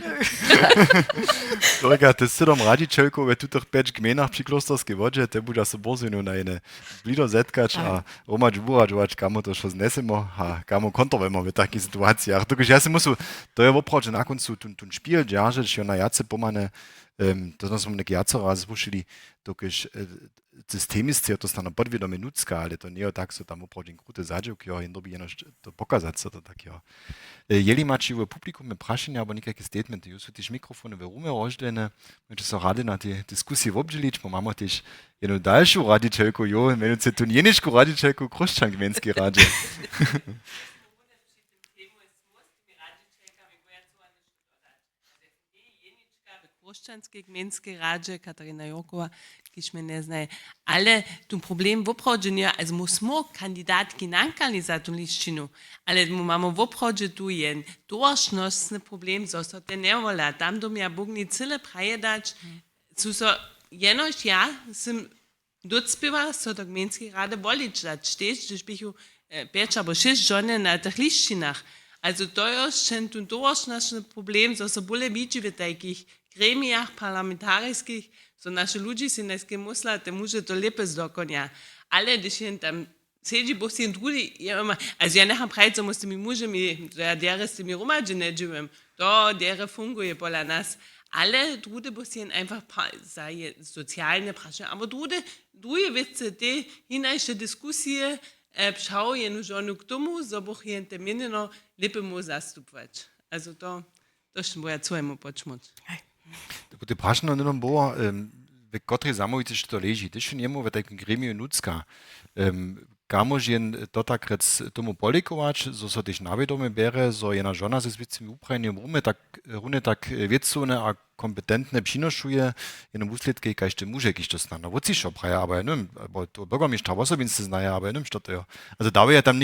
Kolega, ty si dom raditeľkou ve tutých 5 gmenách pri Klosterskej vodže, te bude sa bozinu na jedné blido zetkać, a romač buračovač, kamo to šo znesemo, a kamo kontrovemo v takých situáciách. Dokiž ja si musím, to je opravdu na koncu tun špíl ďažiť, že na jace pomane, to sme nek jaco raz zvušili, dokiž systemisti, to stane podvedome ľudská, ale to nie je tak, so tam opravdu krute zadživky, a jen doby jenož to pokazať sa to tak, jo. Jeli mači v publikum prašenja, alebo nekakve statementy, jo sú tiež mikrofóny v rume roždené, môžete sa radi na tie diskusie obdeliť, bo máme tiež jednu dalšiu raditeľku, jo, menujúce tu jeničku raditeľku Kruščan gmenskej rade. Kruščanskej gmenskej rade, Katarina Jurkova, kiž me ne znaje. Ale tu problem v obrodženju, also musimo kandidatki nankali za tu liščinu, ale imamo v obrodžu tu jen doročnostni problem, so te ne vola. Tam dom ja bogni cele prajedač, so jenož ja sem docpiva, so do gmenskej rade volič dać, tež, když bych 5 abo 6 žone na tých liščinách. Also to je schon tu doročnostni problem, so bole vidži v takých gremiach parlamentarskich, so naši ľudí si dneska myslia, te môže to lepe zdokonia. Ale když jen tam sedí, bo si druhý, also ja nechám prajť, so musste mi mužemi, ja dere s tými romadži nedživem, to dere funguje pola nas. Ale druge bo si jen einfach za sozialne praše, aber druge wice, te hinajše diskusije, pšao jenu žonu k tomu, so boh jen te menino lepe mu zastupvať. Also to še moja cojemu počmuť. Te prašno nedom bo, ve kotrej zamovice što leži, te še njemu v takim gremiju nucka. Kamož jen to tak rec tomu polikovač, so so tež navedome bere, so jena žona se s vicimi uprajenjem rune tak viecune a kompetentne přinošuje jenom úsledky, kajšte muže, kiž to zna. No voci šo praja, aber ja nevím, aber to Bürgermeister Wasserbinste znaja, aber ja nevím, što to je. Also da je tam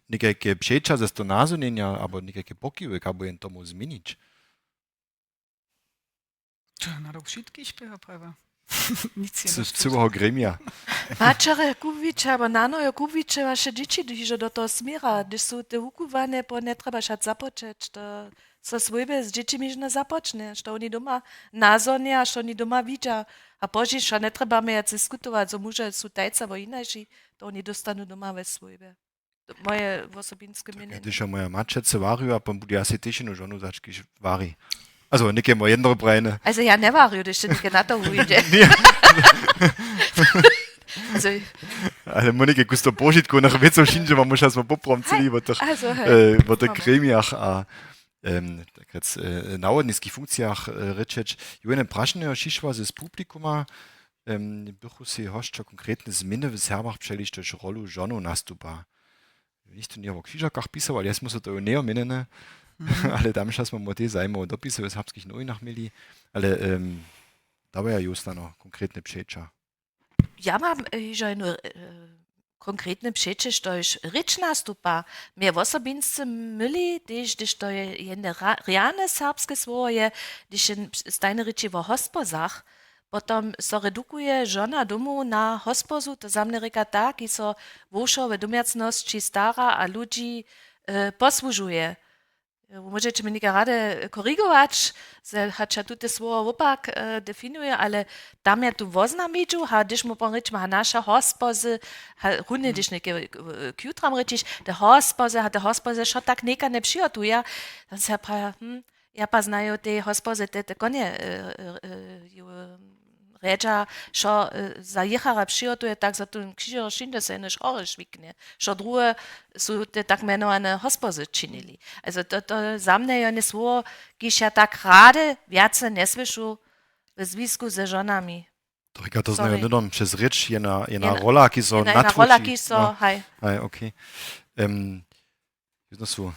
nikajke přeča ze sto nazunjenja, aber nikajke pokive, kabo jen tomu zminič. Na to všetkých špeha práva. Nic je Z celého gremia. Mačare Kubiče, aber Nano je Kubiče vaše dzieci, že do toho smira, když sú te hukuvané, po netreba šat započeć, to so svojbe s dziecimi ne započne, što oni doma nazornia, što oni doma vidia, a požiš, što netreba me diskutovať, so muže sú tajca vo inajší, to oni dostanú doma ve svojbe. Moje osobinské mienie. Když je moja mačece varju, a pom budi asi tešinu žonu začkiš vari. Also, neke mo jedno brajne. Also ja ne varju, když te neke na to ujde. Also, Ale Monike, kusto požitku, nach veco šinže, ma možda smo poprom celi v tých gremiach a takrat na odnických funkcijach rečeč. Jojene prašnejo šišva z publikuma, bychu si hoščo konkrétne zmeny v serbach přeliš, tož rolu žonu nastupa. Nicht tu nie o kvížakach pisał, ale ja smo se to nie omenene. Ale tam smo mo te zajmo dopisy v serbských novinách mieli, ale da ja Justano konkrétne přeča. ja mam že jednu konkrétne přeče, što je rič nastupa. Mnie osobince myli, když to je jedne reálne serbske svoje, když je stajne riči vo hospozach, potom so redukuje žona domu na hospozu, to zamne reka tak, i so vošo ve domiacnosti stara a ludzi posłužuje. Możecie mnie rade korygować, że hacza tutaj słowo opak definiuje, ale tam ja tu woznamidżu, ha dysz mu powiedzieć, ha nasza hospozy, ha runny dysz neke kjutram rycisz, te hospozy, šo tak neka ne przygotuje, dann se pa, ja pa znają te hospozy, te konie Reča, što za jihara přijotuje, tak za tu křižero šinde se než hore švikne. Što druge su te tak jmenované hospozy činili. Also to za mne je nesvo, kiž ja tak rade viace neslyšu v zvisku se ženami. To říká, to znajú nedom přes řeč, jedna rola, ki so natvočí. Jedna rola, ki so, hej. Hej, okej. Jest so,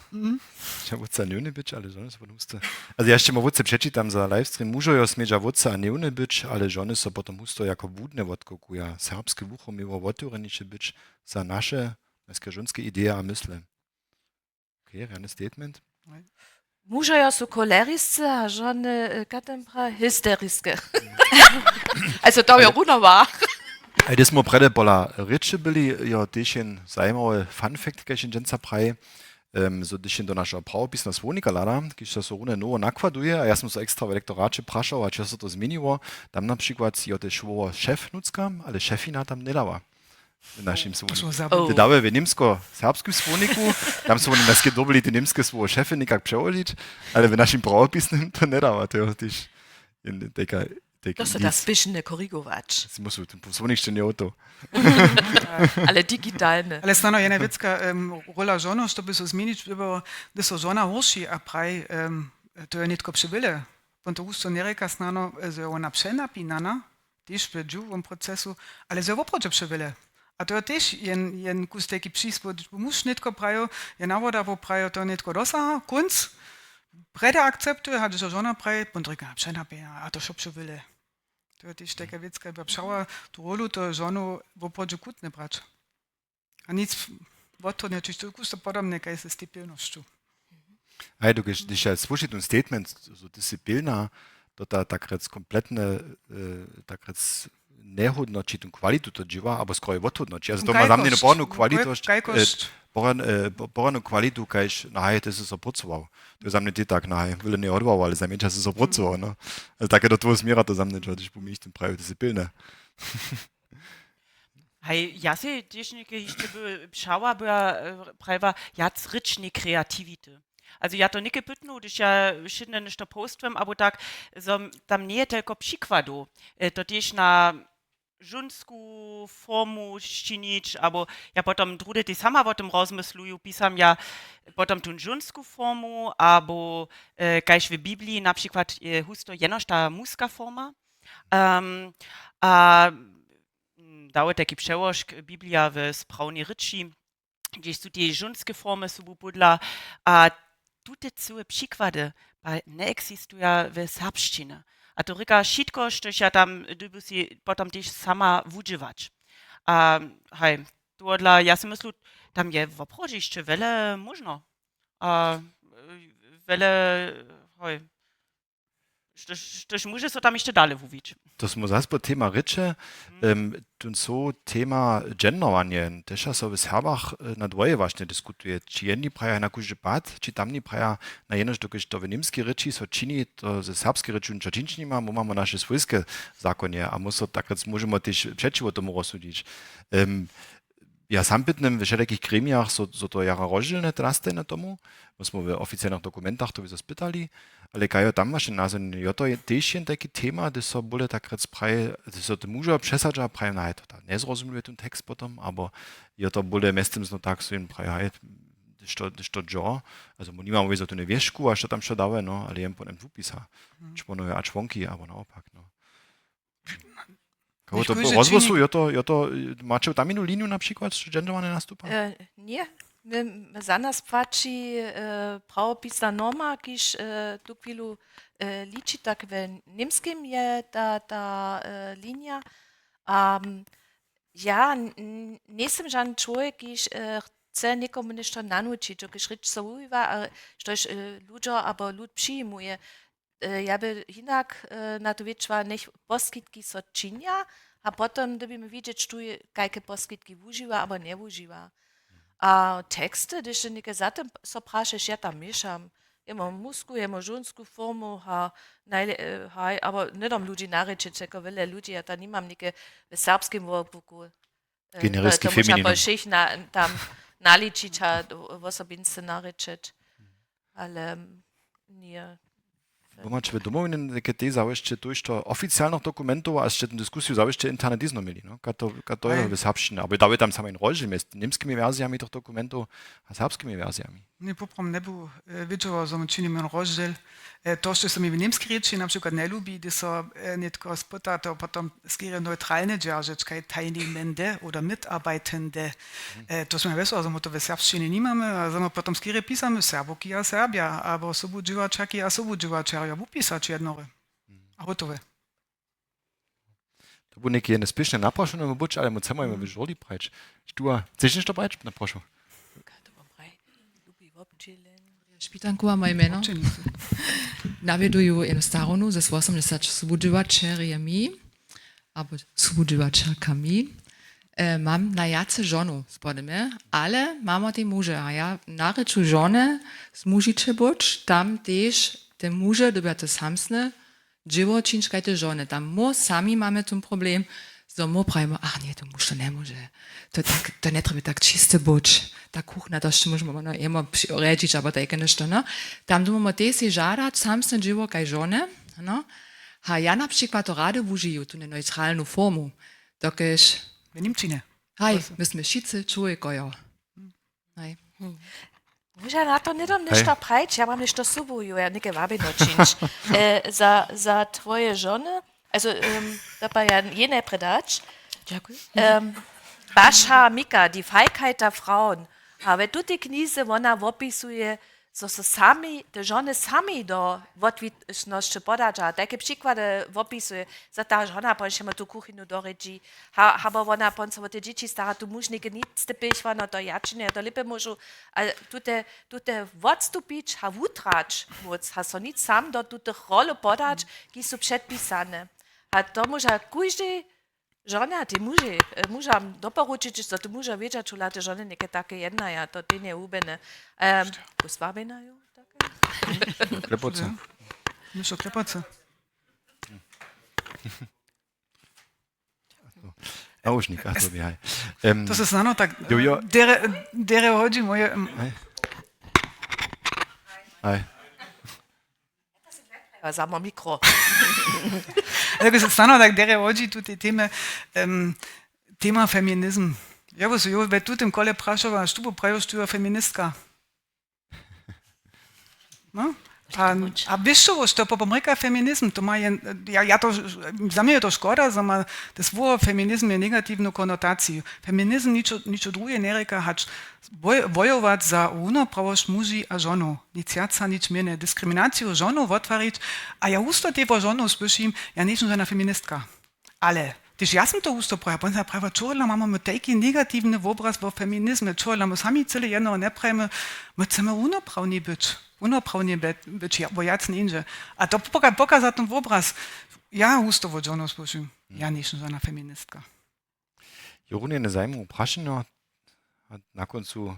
ja wódca neune być, ale żony so musste. Also ja jeszcze mal wódce przeczytam za livestream. Mużo jo smieża wódca neune być, ale żony so potom musto jako wódne wodkokuja. Serbskie wucho miło wotórenicze być za nasze, żonskie idee a mysle. Okay, reine statement. Mužo jo su kolerisce, a žony, katempra, hysteriske. Also to je wunderbar. Gdy smo prede pola ryczy byli, jo też jen zajmowy fun fact, kiedy się dżęca praj, so když do našeho pravopisného slovníka lada, když sa so rune novo nakładuje, a ja som sa extra v elektoráče prašal, a čo sa to zmenilo, tam napríklad jo też švovo šef nucka, ale šefina tam nedava v našim slovníku. Te dave v nemsko-serbskim slovníku, tam sú oni dneska dobili te nemské svovo šefe nekak přeložiť, ale v našim pravopisnym to nedava, to je też taka To so das bisschen korygować. Sie muss ten poslovnik še nie o to. Ale digitalne. Ale stano jedna vecka rola žono, što by so zmenić, da so žona hoši, a praj, to je netko převile. On to usto ne reka snano, že ona přenapinana, tež v džuvom procesu, ale že oproče převile. A to je tež jen kus taki příspod, muž netko prajo, je navoda, wo prajo to netko dosaha, kunc, preda akceptuje, a že žona praje, on reka, přenapinana, a to šo převile. To je tež taka vecka, bo pšała tu rolu to žonu w oproče kutne brać. A nic to nie, to kusto podobne, kaj se s te pilnošću. Hej, du když je slušit un statement, so disciplina, to takrat kompletne, takrat nehodnoči tu kvalitu to dživa, abo skoraj odhodnoči. Also to ma za mne nebornu kvalitost, Boranu kvalitu, kajž nahaj, ty si so pracoval. To je za mě ty tak nahaj, vyle ne odval, ale za mě čas si so pracoval, no. Ale také do toho směra to za mě, když pomíš ten pravi, ty si pilne. Hej, ja se też nie jeszcze by schauer prava jats ryczni kreativity. Also ja to nie pytnu, gdyż ja szydne nicht postwem, aber tak so tam nie tylko przykładu. To też na żunsku formu czynić, albo ja potem drugie ty sama o tym rozmysluju, pisam ja potem tą żunsku formu, albo kajś w Biblii na przykład husto jenoż ta muska forma. A dały taki przełożk Biblia w sprawnej ryczy, gdzieś tu te żunskie formy sobie budla, a tutaj całe przykłady nie egzystują w serbszczynie. A to ryka wszystko, że ja tam dyby si potem też sama wużywać. A hej, to dla, ja si myślę, tam je w obchodzie jeszcze wiele można. A wiele, hej, też może so tam jeszcze dalej mówić. To smo zase po tema ryče, tun so tema genderovanje, też so v Serbach na dvoje važne diskutuje. Či jedni praja na kuže pat, či tamni praja na jenož, dokiž to v nemski ryči so čini, to ze serbski ryči nič činčnima, mu máme naše svojské zákonje, a mu so takrat môžeme tiež přečivo tomu rozsudiť. Ja sam bytnem w wszelkich gremiach so to jara rozdzielne trastajne tomu, bo smo w oficjalnych dokumentach to spytali, ale kajo tam właśnie nazyn, jo to je też jen taki tema, gdy so bole tak rec praj, gdy so te muža przesadza praj, na to tak nie zrozumuje ten tekst potom, aber jo to bole mestem no tak so jen praj, gdyż to jo, also mu nimam so to ne wierzchu, a što tam što dawe, no, ale jen potem wupisa, čponuje a čvonki, aber naopak, no. Koło to po rozwoju, jo to macie tam inną linię na przykład, że genderowane nastupa? Nie. Za nas płaci prawopisna norma, kiż tu chwilu liczy, tak w niemskim je ta linia. Ja nie jestem żaden człowiek, kiż chce nikomu nešto nanučić, kiż rycz so używa, a štož ludzie albo lud przyjmuje. Ja by inak na to wieczła niech poskitki so czynia, a potem gdybym widzieć, jakie poskitki używa, albo nie używa. A teksty, gdyż nie zatem so praszysz, ja tam mieszam. Ja mam musku, ja mam żunsku formu, aber nie dam ludzi naryczyć, jako wiele ludzi, ja tam nie mam nike w serbskim workbooku. Generyjski feminum. To femininum. muszę tam naliczyć, w osobince naryczyć. Ale nie. Bo macie w domovine neke te zawieszcze tu jeszcze oficjalnych dokumentów, a jeszcze tę dyskusję zawieszcze internetizno mieli, no? Kato je w serbszczynie, ale dały tam samej rolze, z niemskimi wersjami tych dokumentów, a serbskimi wersjami. Nie poprom ne bu widział, że my czynimy rozdział. To, że mi w niemskiej rzeczy na przykład nie lubi, gdy so nie tylko spyta, to potem skiery neutralne dzierżyć, kaj teilnehmende oder mitarbeitende. To są wiesz, że my to w serbszczynie nie mamy, a że my potem skiery pisamy Serboki a Serbia, albo Sobudziwaczaki a Sobudziwaczaria, bu pisać jednore. A gotowe. To było niekie nespieszne naproszone, no buč, ale my chcemy im wyżoli prać. Du, chcesz nicht dabei, naproszą? Špitanková moje meno. Naveduju jednu staronu ze 80 subudziwačerjami, albo subudziwačerkami. Mam na jace żonu spodeme, ale mam te muže. A ja nareču žone z mužiče buč, tam też te muže dobią to samsne, dzieło činčkaj te žone. Tam mo sami mamy ten problem, so mo pravimo, nie, to muž to ne može. To ne treba tak čiste buč. Ta kuchna, to še možemo no, emo rečić, aber tako nešto, no. Tam domamo te si žadać samsne dzieło kaj žone, no. A ja na przykład to rade užiju, tu neutralnu formu. Dokiž... W Niemczine. Hej, my sme šice čovjekojo. Hej. Może na to nie dam ništa prajć, ja mam nešto subuju, ja neke wabino činč. Za twoje żony, also da pa ja jene predać. Dziękuję. Bascha Mika, die Feigheit der Frauen. Aber tu te knjize ona opisuje, so sami, te žone sami do odvitnosti podača. Take přikłady opisuje, za ta žona ponšema tu kuchynu doređi, haba ona ponca te dzieci stara, tu muž neke nic te pišvano, to jačine, to lipe mužu, a tu te odstupić, ha vutrač moc, ha so nic sam do tu te rolu podač, ki su předpisane. A to muža kujži Żona, ty muża doporučić, że ty muża wiedzieć, czy late żony niekie takie jedna, ja to ty nie ubene. Usłabena jo? Klepoce. Myszo Klepoce. Naušnik, a to by aj. To se znano tak, Jo. dere hodzi moje... Aj. Samo mikro. Tako se znano tak, dere hodzi tu te tema feminizm. Ja bo se jo ve tu tem kole prašava, što bo prajo što je feministka? No? A wiesz co, što pomryka feminizm, to ma ja to, za mnie je to škoda, za to słowo feminizm je negatywną konotację. Feminizm ničo drugie nie reka, hać wojować za równoprawość muži a żonów, nic jaca, nic mene, dyskryminację żonów otwarić, a ja usto te po żonów słyszim, ja nie jestem żadna feministka. Ale když ja sam to usto prawa, bo ja prawa, čurla mamy my taki negatywny obraz w feminizmie, čurla my sami cele jedno ne prajmy, my chcemy równopravni być. Unoprawnie być, bo ja nie inże. A to pokazać ten obraz. Ja usto wo żoną słyszim. Ja nie jestem żadna feministka. Jorunje ne zajmu prašenja, na koncu,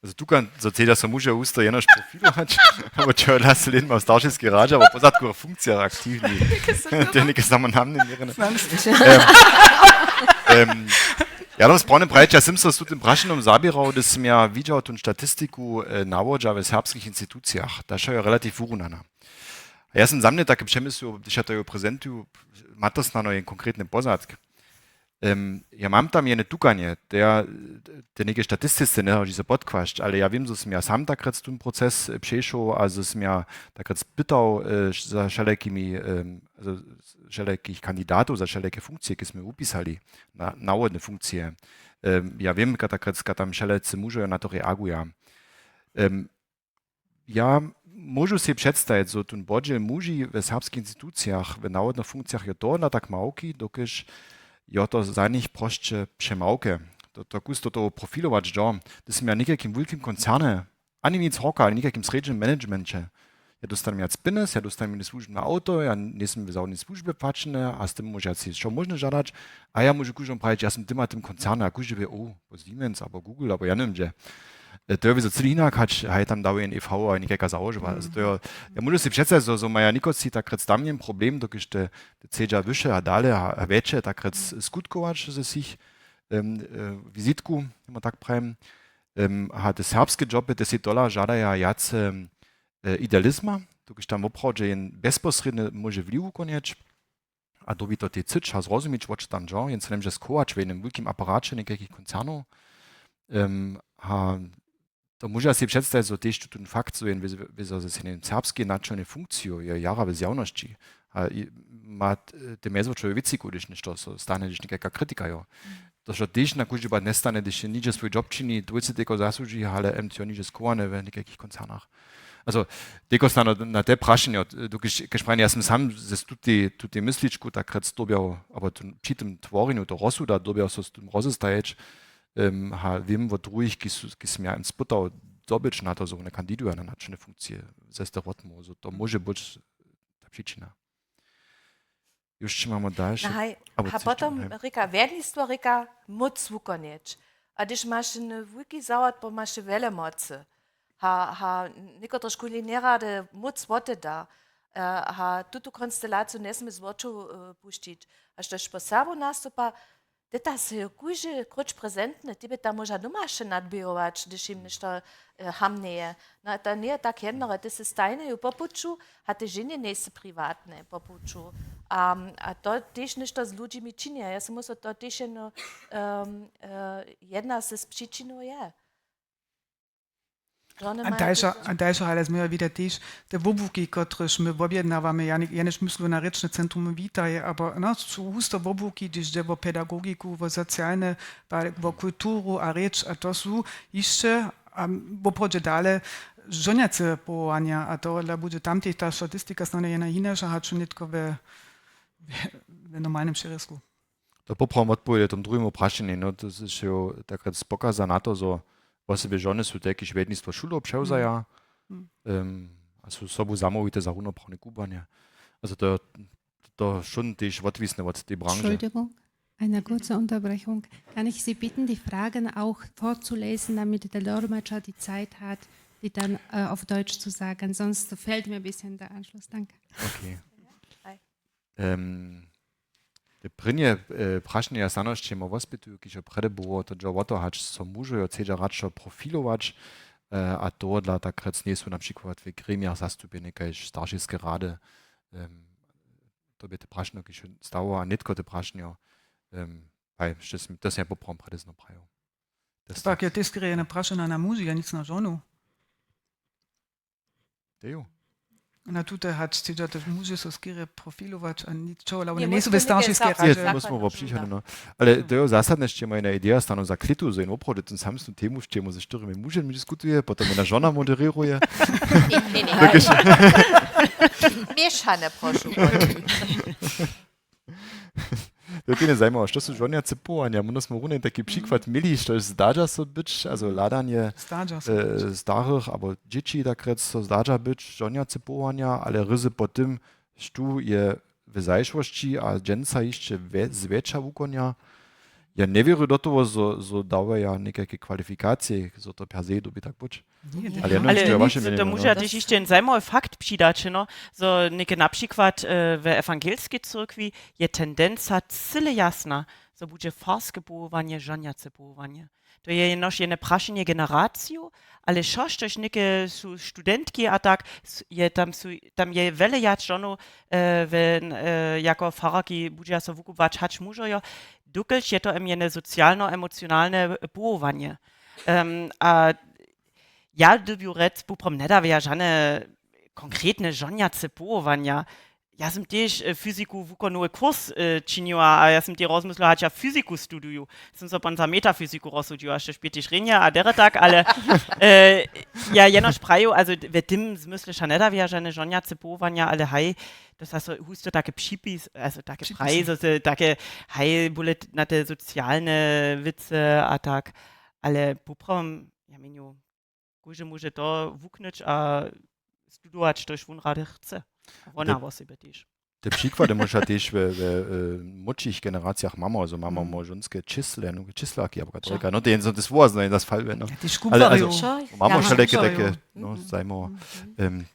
also tu kan zoceli, da so muže usto jenož profilu hač, aber če las len ma v staršinski rađa, aber pozadku funkcija aktivni, te neke samonamne mirene. Ja, tam správne prajť, ja som sa s tým prašenom zabíral, da som ja videl tú statistiku navodža v serbských institúciách. Ta je relatív urunana. A ja som za mne také přemyslil, když ja to jo prezentuju, matosnano je konkrétny pozadk. Ja mam tam jene tukanie, te neke statistice ne hoži se podkvašť, ale ja viem, že som ja sam takrat ten proces přešel a že som ja takrat spytal za všelekých kandidátov, za všeleké funkcie, keď sme upísali na návodné funkcie. Ja viem, kad tam všelece mužoja na to reagujú. Ja môžu si predstaviť, že ten bodžel muži v serbských institúciách, v návodných funkciách je to na tak malký, dokiž je to za nich proste přemałke. To kusto to profilować, da są ja nijakim wielkim koncernie, ani nic hoka, ani nijakim srednjem managemencie. Ja dostanem ja spinnes, ja dostanem mi służbne auto, ja nisem w zavodnej służbie patrzny, a z tym może ja si schon można żadać, a ja może kužom pravić, ja sam tym koncernie, a kužo wie, po Siemens, albo Google, albo ja neviem, že. To je so celinak, haj tam dał en EV, a nikaka założyła. Also to ja może si představiť, so ma ja nikoci takrat tam jen problem, dokiž te cedža vyše a dale, a veče takrat skutkovač ze sich, vizitku, ima tak pravim, a te serbske joby, $10 žadaja jace idealizma, dokiž tam opravdu jen bezposredne može vlivu konieč, a dobi to te cič, a zrozumieć, what tam žo, jen se nem že skovač v enem velikim aparače nekakih koncernov, a to może si przedstawić, że też ten fakt, że w serbskiej naczelnej funkcji je jara bez jawności, a ma te mezvočoje viciku, když nešto stane, když nekaka kritika jo. To, że też na kuźba nie stane, když niče swój job čini, dvojce teko zasłuži, ale MTO niče skowane w nekakich koncernach. Also, teko stane na te prašenje, když pravim, ja sam ze tuti mysličku takrat dobiał, aber przy tym tworzeniu to rozsuda dobiał so z tym rozestajeć, wiem, wo drugi, ki sam ja spytał, dobyć na to, że one kandidują na naczelne funkcje ze zdrowotmu. Also, to może być ta przyczyna. Już mamy dalsze. A potem, Rika, wiernictwo, Rika, moc wukonieć. A když masz wiki załat, bo masz wiele mocy. Niektóre szkoły nie rady moc woty da. Tutu konstelację nie sme z oczu puścić. A što po sabu nastupa, to se kuži kroč prezentne, tebe tam možda domaše nadbijovač, když im nešto hamneje. No, to nije tak jednore, te se stajneju po puču, a te žene nisu privatne po puču. A to tež nešto z ľuďmi činia. Ja sam musel to tež jedna se s příčinou je. A dajšo, ale sme wieder tež, te vobuki, kotrež my objednávame, ja než myslu na rečne centrum vítaje, aber no, sú husto vobuki, když jde vo pedagogiku, vo sociálne, vo kultúru a reč, a to sú ešte, a oproti dále, žoniace povolania, a to bude tamtých tá štatistika snad je na ináša, haču netko v normalnym šeresku. To popravom odpovedie tom drugiemu prašení, no to je jo takrat spokaza na to, že Osoby žony sú také švedníctvo šulov převzaja, a sú sobu zamovité za rovnoprávne kúbanie. Also to schon tiež odvisné od tej branže. Entschuldigung, Eine kurze Unterbrechung. Kann ich Sie bitten, die Fragen auch vorzulesen, damit der Dolmetscher die Zeit hat, die dann auf Deutsch zu sagen? Sonst fehlt mir ein bisschen der Anschluss. Danke. Okay. Hi. De prinje prašanje sanošćemo vospitu, ki še prede było, to džovoto hač so mužo, ceđa račo profilovač, a to dla takrec nie są na przykład w gremiach zastupy nekaj staršinske rade, to by te prašanje, ki še stało, a netko te prašanje, to se je poprom predezno prajo. Tak je tiskere na prašanje na muži, a nic na žonu. Dejo. Na tutaj hat ceđa te muži so skire profilovač, a nic čo, ale Nie, one nisu musimy bez staršinske nie rade. Zakon Musimo na obšičane, žena. no. Ale to je zásadne, ešte moja idea stanu za klitu, že opravdu ten samstvu tému, ešte mu ze štyrmi mužemi diskutuje, potom jedna žona moderiruje. Nee. Mieszane, proszę. To je tyle zajmowa, što su žonjace povanja, možno smo runej taki przykład mieli, što zdarza so być, also ladanie Stađa starych, albo dzieci takrec so zdarza być, žonjace povanja, ale ryzy po tym, što je w zajszłości, a dżęca jeszcze zwiecza wukonia, ja nie wierzę do tego, że dały ja niekakие kwalifikacje, że to per se doby tak być. Ale ja nie wiem, wasze to mienie, może też jeszcze ten zajmowy fakt przydać, no, so neke na przykład w ewangelskiej cyrkwi je tendencja cyle jasna, so będzie farskie połowanie, żoniace połowanie. To je jenoż jedne praszenie generacju, ale szosz też neke su studentki, a tak je tam je wiele jat żonu, jako faraki będzie so wukuwać hacz mużojo, dukelć je to jene socjalno-emocjonalne połowanie. A ja dobił rec, poprom nie daje żadne konkretne żoniace połowania. Ja sam też fizyku wykonuję kurs czyniła, a ja sam też rozmyślała, że ja fizyku studiuję. Sam so pan za metafizyku rozsudziła, jeszcze später renia, a der tak, ale ja jenoż praju, also w tym zmysle że nie daje żadne żoniace połowania, ale hej, das heißt, husto takie psipis, also takie preise, takie hej, bullet na te socjalne Witze, a tak, ale poprom, ja meniu, Guje może to wuknąć, a studować też wun rady chce. Ona was sobie też. Te przykłady może też w młodszych generacjach mama, also mama ma żonskie czysle, no czyslaki, aber katolika, no to jest ważne, das Fall, no. Die Ale also, Skupvario. mama Ja, szaleke ja. takie, no, zajmo,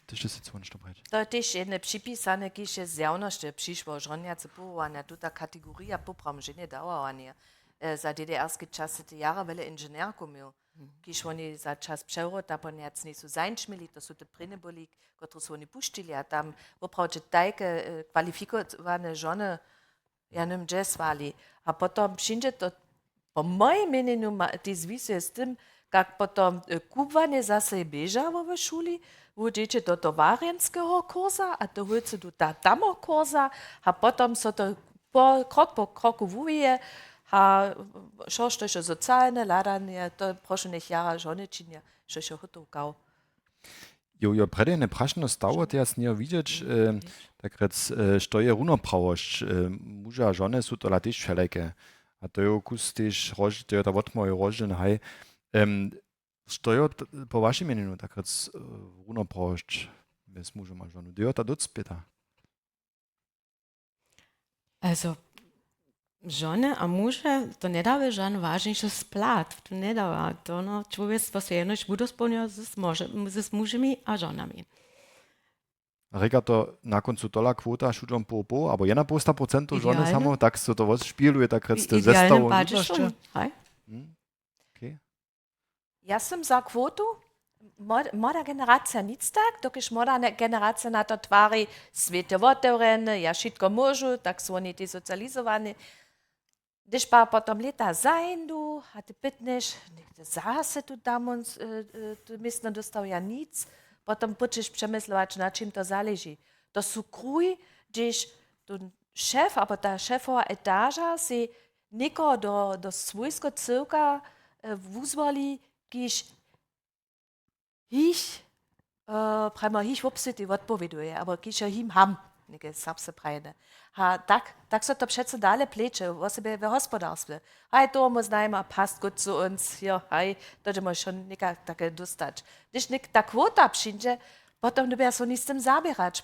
też jest jetzt nicht dabei. To też jedne przypisane, ki się z javnosti przyszło, żoniace połowania, tuta kategoria popram, że nie dałowanie. Za DDR-ske czasy te jara wiele inżynierku miał. Kiż oni za czas przewrót, a potem nie są zańczmili, to są te pryny boli, które są oni puszczyli, a tam woprawdzie takie kwalifikowane żony, ja nie wiem, wali. A potem przyjdzie to, po moim mieniu, to zwisuje z tym, jak potem kupowanie zase bieżało w szuli, wo dzieci do towarenskiego kursa, a to chodzi do tamo kursa, a potem so to krok po kroku wuje, a šo što je socijalne ladanje, to prošenih jara žone činja, što je hotovkao. Jo, predajne prašnost dauert ja nie widzieć, tak rec, što je runoprawość, muža a žone su to latiš všeleke. A to je kus też, to je ta wotmoje rožen, hej. Što je po vašem meninu, tak rec, runoprawość bez mužom a žonu? To je ta doc pita. Also, žone a muže, to ne daje žan važnejši splat, to ne daje, to no, človeštvo se enož bude spolnilo z mužemi a ženami. Reka to na koncu tola kvota šučom po, aber 1% žone Idealne. samo, tak se to voz špiluje, tak rec, te Idealne zestavu. pače schon, hej? Okay. Ja sam za kvotu, moda generacja nic tak, dokiż moda generacja na to tvari svete otevrene, ja šitko možu, tak su oni ti socializovani. Když pa potom leta zajdu, a ty pitneš, někde zase tu tam uns, tu myslím dostal ja nic, potom počeš přemyslovač, na čím to záleží. To jsou kruj, když tu šéf, aber ta šéfova etáža si někoho do svojského cyrka vuzvali, když hich, prema hich vopsity odpověduje, aber když jim ham, neke sapse prajene. A tak se to přece dále pleče, o sebe ve hospodářství. Hej, to mu znajme, passt gut zu uns, jo, hej, to je schon nekak také dostat. Když ta kvota přijde, potom dobe so nic s tím zabírat.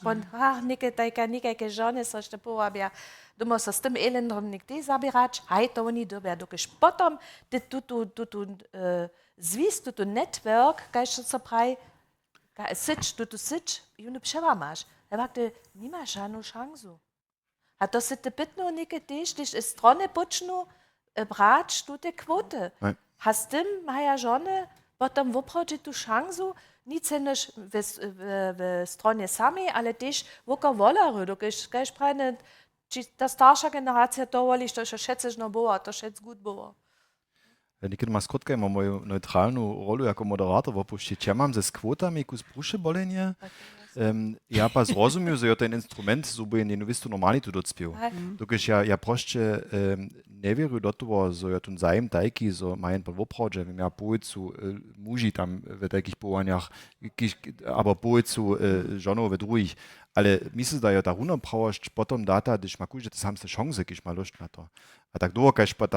Neke žony so ještě pohabia Doma so z tym elendrom nigdy zabierać, hej, to oni dobre, dokiż potom, tu zwis, tu network, kaj so praj, kaj syć, i on przełamasz. Ty nie masz żadną szansu. A to se te pitno nike też, když jest strony pocznu, brać tu te kwoty. Hast tym, maja żony, potom woprawdzie tu szansu, nic niż w stronie sami, ale też wokół wolaru, dokiż kaj sprajne, ta starsza generacja to woli, to się schätzt no było, to schätzt gut było. Niekedy ma skrótkę, mam moją neutralną rolę jako moderator opuścić. Ja mam ze z kwotami, kus brusze bolenie. Ja pa zrozumiał, że ten instrument, so by nie wistu normalnie tu docpił. Dokiż ja proście nie wieruję do tego, że ja ten zajem tajki, że mają pod woprawdzie, wiem ja powiedzu muži tam w takich połaniach, aber powiedzu żonów w drugich. Ale myślę, że ja ta runa prawość potom data, když ma kuže, to sam se szanse, když ma lust na to. A tak długo, kaž pa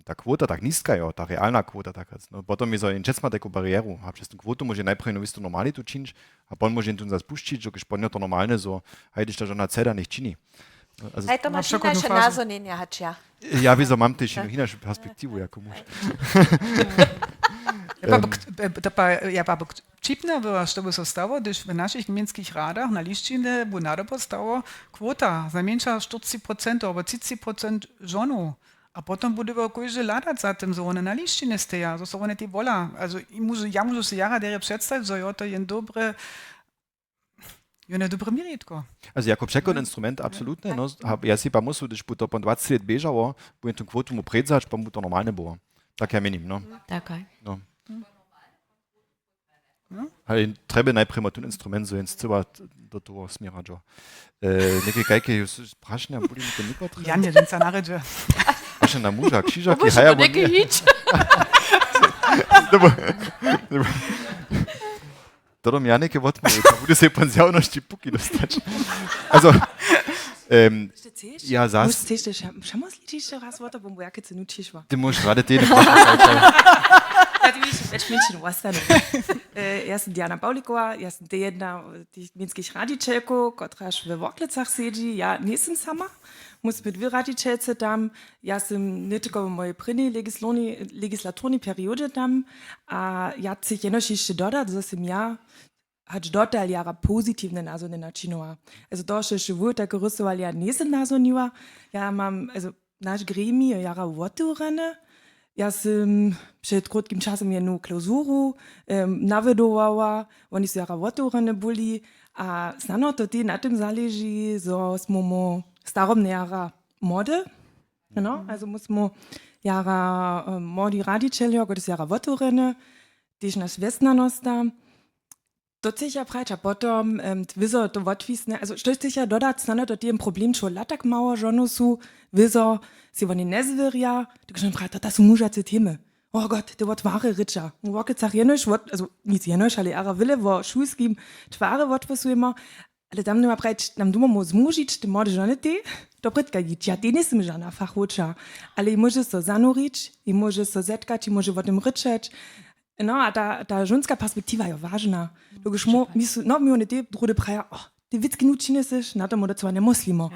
ta kwota tak niska, jo, ta realna kwota tak jest. No, potom je so in česma taką barieru. A przez tę kwotę może najpierw no wistu normalnie tu czynić, a potem może tu zaspuścić, że když ponie to normalne, so, hej, když ta żona ceda nicht czyni. Also, hej, to masz inaczej nazonienia, hać ja. Ja, wieso mam też inaczej perspektywu, jako muž. Ja pa čipne było, što by se stało, když w naszych niemieckich radach na liščine by nadopostało kwota zamięcza 40% albo 30% żonu. A potom bude go kojže ladat za tym, że one na liščine steja, że są one te wola. Also ja muszę sobie jara dere przedstawić, że to jest eine dobre miritko. Also jako przekon instrument absolutnie, no, ja si pa musu, když bu to po 20 let biežało, bu tu kwotu mu predzać, pa mu to normalne było. Tak ja menim, no. Takaj. No. Ale treba najprej ten instrument so ins cyba do toho smiera, jo. Neke kajke już prašne, boli mi to niko treba. Ja nie, ten sa naredže. Prašne na muža, kšižak, haja bo nie. To dom ja neke odmówi, to bude se pan z javnosti puki dostać. Also, ja zas... Musst du schon liczyć raz, bo bo jakie ty nucisz wa. Ty możesz rady tyle. Jetzt München Ostern. Ja sam Diana Paulikowa, ja sam jedna tih minskih radičelko, kotraž v Voklicach sedži, ja nisem sama, mus mit dve radičelce tam, ja sam ne tylko v mojej prvni legislaturni periode tam, a ja cih jenož ještě dodat, že sam ja hač dotal jara pozitivne nazorne načinova. Also to še še vod, tako rusovali ja nisem nazorniva, ja mam, also naš gremi jara voturane, ja sam przed krótkim czasem jedną klauzuru nawiedowała, oni są jara woturane byli, a znano to ty na tym zależy, że smo staromne jara mody, no, also musimy jara modi radiceli, jako to są jara woturane, też nas westnanost tam. To sicher breit, a potom wieso to wotwisne, also stößt sicher dodać znano to tym problem, čo latak mała żonu su, wieso si oni nezvirja, to schon breit, das mužace teme. Oh Gott, der wird wahre Richer. Woke sag jenoś, also nic jenoś, ale ara wille wo szulskim tware wort was immer. Ale tam nie ma breit, nam duma mo zmužić, te mode żony te, to britka git. Ja, den ism żona fachwutscha. Ale i może so zanurić, i może so zetkać, i może wo dem ryczeć. No, a ta żonska perspektywa jest ważna. Logisch mi one te drude praja, oh, ty witz genug chinesisch, na to mo dazu eine Muslimo.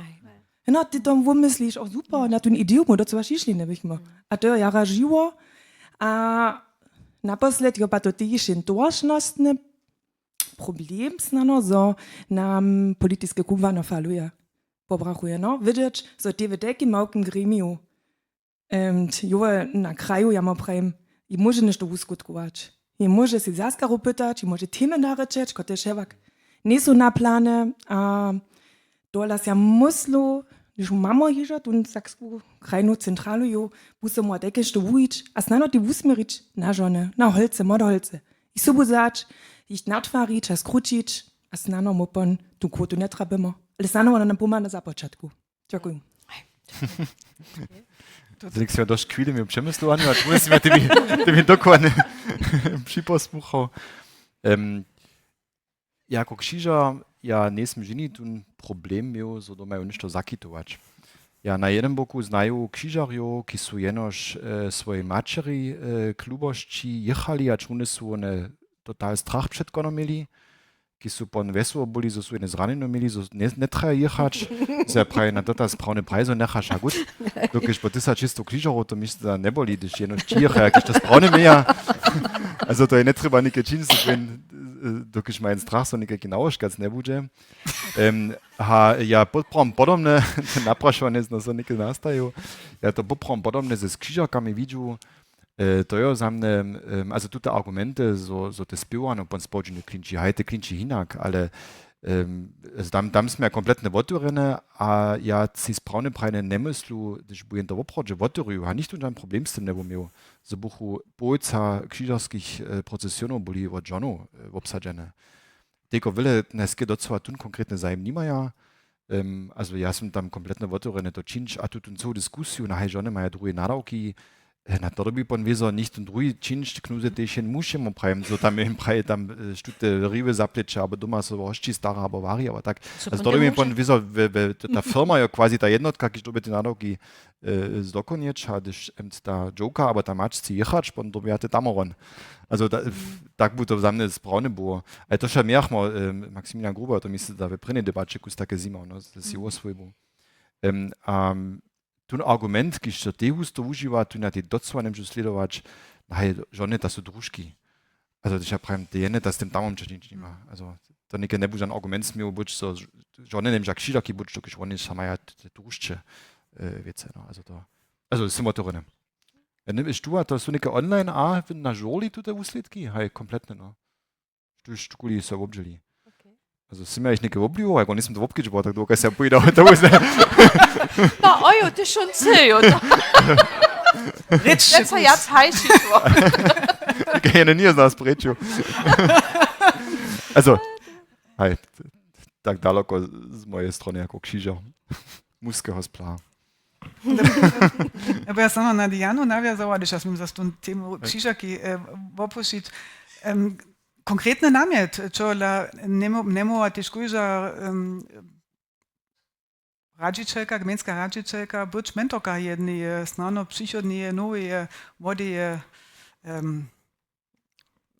No, ty tam wo myślisz, oh super, na tu ideu mo dazu šišli, ne bih mo. A to jara živo, a naposled jo pa to tiš in točnostne problem znano, zo nam politiske kubvano faluje. Pobrachuje, no, widzieć, so te w takim małym gremiu, jo na kraju ja mo prajem, i może nešto uskutkować. I może się zaskaru pytać, i może temy naryczeć, kote szewak nie są na planie, a dolas ja muslu, když mamo hižat, un saksku krajnu centralu jo, busem mo dekeš to vujić, a znano ti vusmirić na žone, na holce, modholce. I subuzać, ich natwarić, a skručić, a znano mo pon tu kvotu ne trabimo. Ale znano ona nam poma na započatku. Dziękuję. Zdaj se jo doš kvili mi přemyslu, Anja, tu si mi ty dokładnie připosmuchał. Jako křiža, ja nesem ženi ten problem miał, so do mają nešto zakitować. Ja na jednym boku znają křižarjo, ki su jenož swoje mačeri klubošči jechali, a čune su one total strach před kono mieli. ki su pon wesoło boli, so su jedne zranjeno mieli, so ne treba jechać, se pravi, na to sprawne prajzo nechaš, a gut, dokiž po 1600 križarov, to misli, da ne boli, když jedno čijecha, jakiž to sprawne meja, also to je ne treba nike činiti, dokiž ma en strach, so nike genauškac ne bude. Ja podprom podobne, naprašovane so nike nastaju, ja to podprom podobne ze križarkami vidžu, to je za mne, also te argumente, so te spivano pon spođenju klinči, hajte klinči hinak, ale tam sme kompletne otvorene, a ja si sprawne prajne ne myslu, když budem to oprodže otvoruju, a nicht un problem s tym ne bom imel. Z buchu bolca križarskih procesionov boli od žonov obsadžene. Teko vele neske docela tun konkretne zajem nimaja, also ja sam tam kompletne otvorene to činč, a tu tun co diskusiju, na haj žone maja druge nadavki, na to by pon wieso nicht und drugi činč knuse techen mušemo prajem, so tam im praje tam štute rive zapleče, aber doma so hošči stara, aber vari, aber tak. Also to by pon wieso, ta firma je quasi ta jednotka, kiž dobe te nadavki zdokonječ, a když ta joka, aber ta mačci jechač, pon dobe ja te tamoron. Also tak bu to za mne sprawne było. Ale to še mjehmo, Maximilian Gruber, to misli, da ve prene debače kus take zima, no, da si osvojbo. Tun argument, ki še te husto uživa, tu na te docva nemžu sledovać, naj žone, da su družki. Also, ich pravim, te jene, da s tem tamom češ nič nima. Also, to neke ne bu žan argument smil, buč so žone nemžu akširaki, buč to, kiž oni šamaja te družče vece, no. Also, simo to rene. Viš tu, to su neke online, a na žoli tu te usledki? Haj, kompletne, no. Tu škuli so obželi. Also sind wir eigentlich nicht geblieben, weil nisem to obkičbo, tak dokaj se pojde to uzne. No, ojo, ty schon sejo. Reč, Jetzt ja heiši to. Kaj je nie zna sprečil. Also, hej, tak daleko z mojej strony jako křižar. Muského spla. Aber ja samo na Dianu nawiązała, když ja som za tú tému křižarky opušiť. Konkretny namiet, čo nemova tiškuža radžičelka, gmenská radžičelka, byť mentorka jedný je, snano přichodný je, nový je, vody je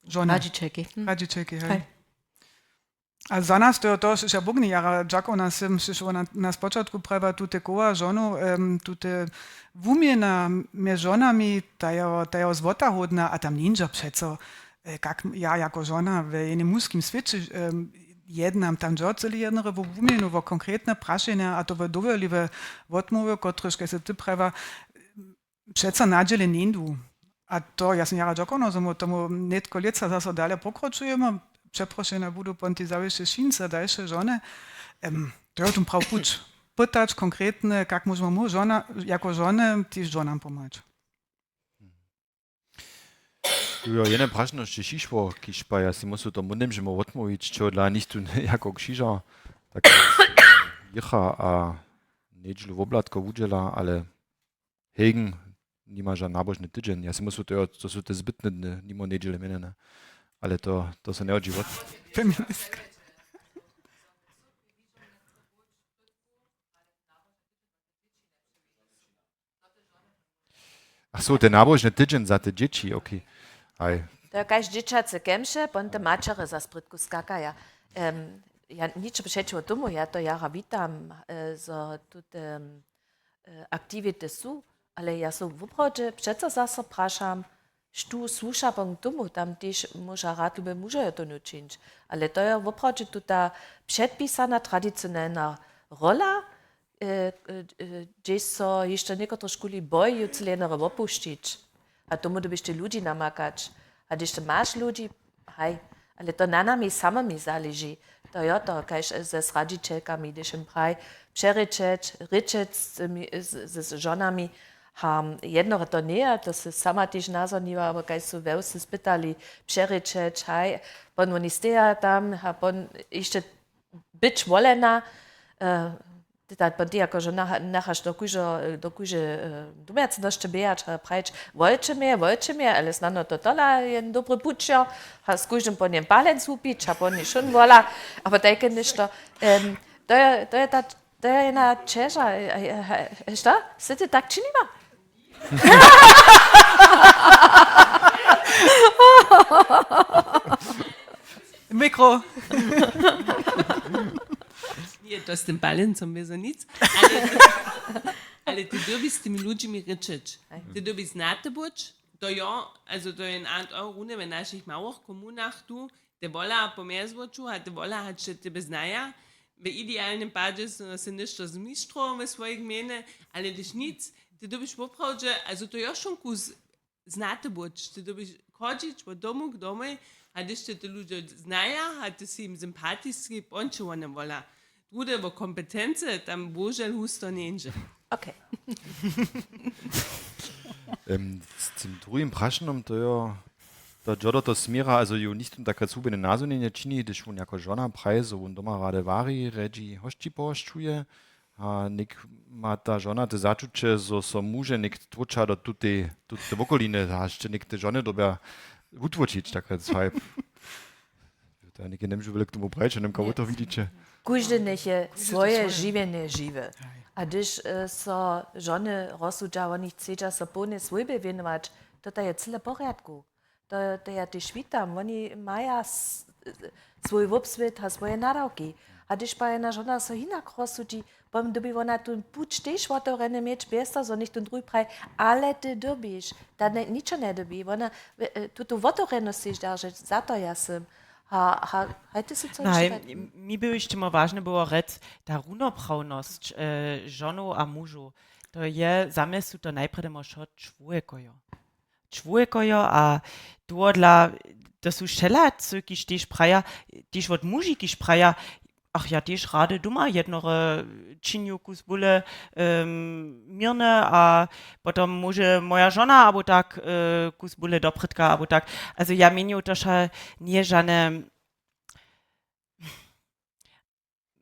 žona. Radžičelky, hej. A za nás to je ja bugni jara, Džako nas na spočatku prava tute kova žonu, tute vumjena me žonami, ta je zvotahodna, a tam ninja přeco, kak ja jako žona w jednym muskim świecie jednam tam dżoceli jednere w uminu, w konkretne prašenia, a to w dowoliwe odmowy, kotreż se ty prawa przeco nadziele nindu. A to ja sam jara dżokono, że tomu netko lieca zase dalej pokročujemy, przeproszenia budu ponti zawisze szynce, dalsze żony, to je tu prav puč. Pytać konkretne, kak możemy mu żona, jako żonę, też żonam pomagać. Jo, jene prašnosti šišvo, kiž pa ja si musu to nemžemo odmoviť, čo dla nich tu jako křiža, tak jecha a nedželu v oblatko udžela, ale hegen nima ža nábožný tyđen. Ja si musu to sú te zbytné dny, nimo nedžele menene, ale to sa neodží od. Feministka. Ach so, ten nábožný tyđen za te dječi, okej. Aj. To je kaž dječace kemše, pon te mačere za spritku skakaja. Ja nič přečo tomu, ja to jara vitam za tute aktivite su, ale ja so v obrodže přeco zase prašam, štu sluša pon tomu, tam tež moža rad lube muža to nučinč. Ale to je v obrodže tuta předpísaná tradicionálna rola, gdzie so jeszcze niektóre szkóły boją celenere opuścić. A tomu to byście ludzi namakać. A gdyż to masz ludzi, hej, ale to na nami samymi zależy. To ja to, kaž ze radžičelkami, gdyż im praj przeryczeć, ryczeć z żonami, jednore to nie, to se sama też nazorniła, aber kaž su wełsy spytali, przeryczeć, hej, bon oni steja tam, bon jeszcze być wolena, tak, bo ty jako, że nachasz do kuže dumec jeszcze bijać, prajeć, wolcie mnie, ale znano to tola jeden dobry pučio, a z kužem po njem palec upić, a po njem šun vola, a po tajke nešto, to je jedna čeža, što? Se ty tak činima? Mikro. Nie, to z tym balencom wiedzą nic. Ale ty dobisz z tymi ludźmi ryczeć. Ty dobisz znate być, to ja, also to in Art Runde w naszych małych komunach tu, te wola po miezwoczu, a te wola hat się tebe znaja. W idealnym padzie są niszto z mistrzą w swoich gminy, ale też nic. Ty dobisz poprawdzie, also to ja schon kus znate być. Ty dobisz chodzić po domu k domu, a když te ludzie znaja, a ty si im sympatijski pončované wola. Drude wo kompetence, tam božel husto nenže. Okay. Z tym drugim praszenom to ja, da jodo to smira, also jo nicht unter Katsube na nazo nie čini, když on jako žona prajzo, on doma rade vari, ređi hošči poščuje, a nek ma ta žona te začuče, so muže nek tvoča do tute vokoline, a ještě nek te žone dobja utvočić, tako cvaj. Da nek je nemžu velik tomu prajče, nem kao to vidiče. Każdy niech swoje żywienie żywe. A když so żony rozsudza, oni chcą so pełne swojby wienować, to jest cyle porядku. To ja też witam, oni mają swój obswit, a swoje nadawki. A když pa jedna žona so hinak rozsudzi, bom dobi ona tu puč też otvorene mieć besta, so nicht und praj, ale ty dobiš, da ničo ne dobi. Ona tu otvorenost si darže, zato ja sam. Hajte se co Nein, mi by jeszcze mal ważne było rec, ta runoprawność żonu a mužu, to je zamysł to najpierw może człowiekojo. Człowiekojo, a to są szelacy, kiż też praja, też od muži, kiż praja, ach ja też rady duma jednore činju kus bule mirne, a potem może moja żona, albo tak kus bule do prytka, albo tak. Also ja meniu to nie żadne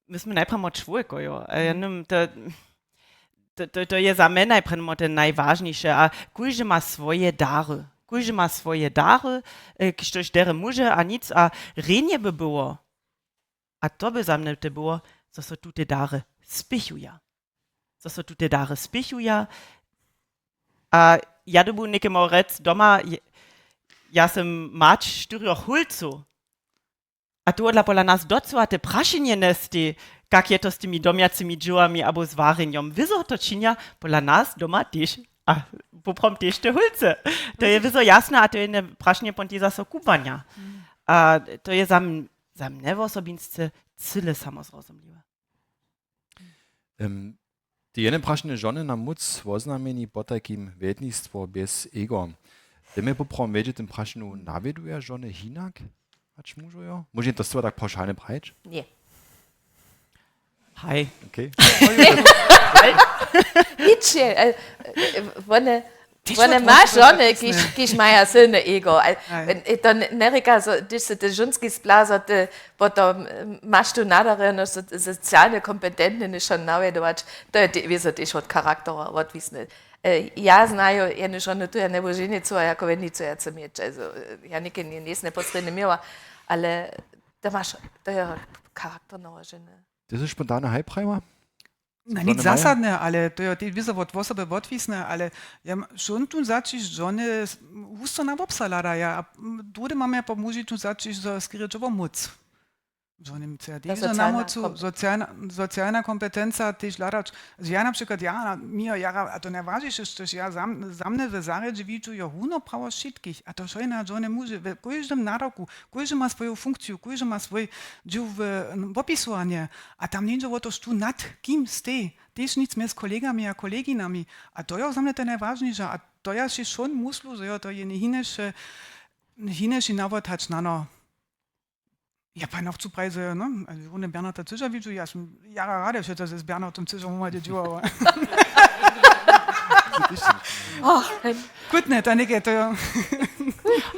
myśmy najpierw mal człowieku, jo. To je za mnie najpierw to najważniejsze, a każdy ma swoje dary. Każdy ma swoje dary, ktoś dere może, a nic, a renie by było. A to by za mnie to było, co są tu te dary spichuja. Co są tu te dary spichuja. A ja to był niekim rec doma, ja sam mać sztyrio hulcu. A tu dla pola nas docła te praszenie nesti, jak je to z tymi domiacymi dżułami albo z wareniem. Wieso to czynia pola nas doma też, a poprom też te hulce. To je wieso jasne, a to je ne praszenie pontiza so kupania. A to je za mnie w osobinsce cyle samozrozumliwe. Die jene praszene żony na muc woznamieni po takim wiednictwo bez ego. Deme poprom wiedzie tym praszenu nawieduje żony hinak? Acz mužo jo? Může to stvar tak paušálně prajč? Nie. Hi. Okay. Ničie. One ma žone, kiž maja silne ego. To ne reka, když se te ženski splaza, potom maš tu nadare, socialne kompetentne nišo navedovač, to je vizo tež od karaktera, od visne. Ja znaju jednu žonu tu, ja ne bo ženicu, a jako vednicu ja chcem ječ. Ja nikaj nisem potrebne imela, ale to je karakterna žena. Das ist spontane Halbreimer? Na, nicht zasadne, ale to je wizo od osoby odwisne, ale ja schon tu začiš žone husto na obsalada, ja, a drude mamy po muži tu začiš za skryczowo moc. Żony mi chcę, diese namocu socjalna kompetencja też ladać. Ja na przykład, a to najważniejsze jest, że ja za mnie w zaredzie widzę, ja 100% wszystkich, a to szojna żony muży, w każdym naroku, każdy ma swoją funkcję, każdy ma swój dział w opisaniu, a tam nie jest to, że tu nad kim stoi, też nic mehr z kolegami a koleginami, a to ja za mnie to najważniejsze, a to ja się schon myślę, że ja to je nie hineszy nawet hać na no. Ja pa noch zu Preise, ne? Also ohne Bernhard Zischer, wie du ja schon Jahre radio, das ist Bernhard und Zischer, wo man die Tür. Gut, ne, dann geht to.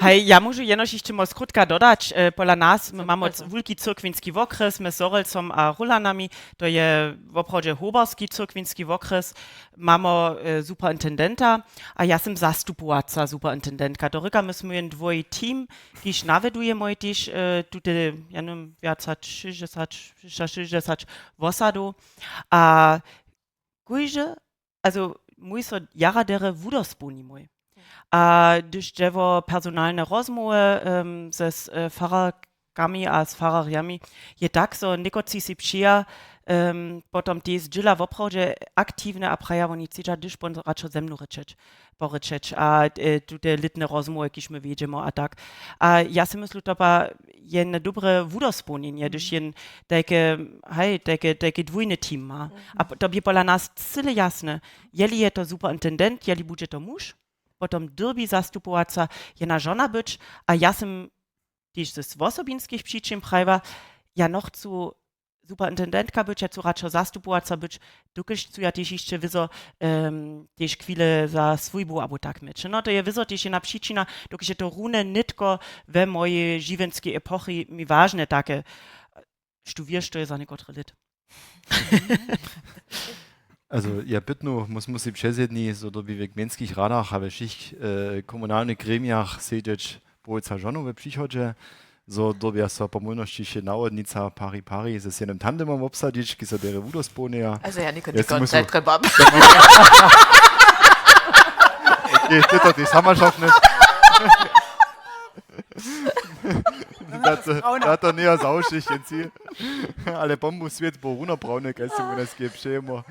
Hej, ja muszę jenoś jeszcze mal skrótka dodać, pola nas, my mamy wielki cyrkwinski okres, my z Sorelcom a Rulanami, to je w oprodzie hobarski cyrkwinski okres, mamy superintendenta, a ja sam zastupująca superintendentka. Do ryka myśmy jen dwoje team, kiż nawieduje moi też, tutaj, ja nie wiem, 60 wosadu, a kujże, also mój so jara dere wuderspuni mój. A když dziewo personalne rozmowy ze Pfarrer kami a z farariami je tak, so nekoci si přija, potom te zdźila woprawdźe aktywne a praja oni chcedźa, dyž pon radšo ze mną porečeć a tute litne rozmowy, kiž my wiedziemy a tak. A ja si myslu, to pa jen dobre wudosponjenje, dyž jen takie dwójne team ma. A to by pola nas cyle jasne, jeli je to superintendent, jeli bude to muž, potom dyrbi zastupovaca jena žona być, a ja sam też z osobinskich przyczyn prajwa, ja noch zu superintendentka być, ja zu radšo zastupovaca być, dokiż zu ja też jeszcze wizo też chwilę za swójbu albo tak myć. No to je wizo też jedna przyczyna, dokiż je to rune nitko we mojej żywenskiej epochy mi ważne takie, studiierst to je za niekotre lit. Also, ja, bytnu, muss ich přezjedni, so doby w gmieńskich radach, ale všich komunalnych gremiach siedzieć połyca żonu we przychodzie, so doby so po możności się nawodnica pari ze jednym tandemem obsadzić, ki so bere wudosponia. Also ja, die Konzert trebam. Ty sama schaffen Da to nie zaušich, jenci. Ale bombu svijet bo runopravne, kaj se mu ne skepšemo.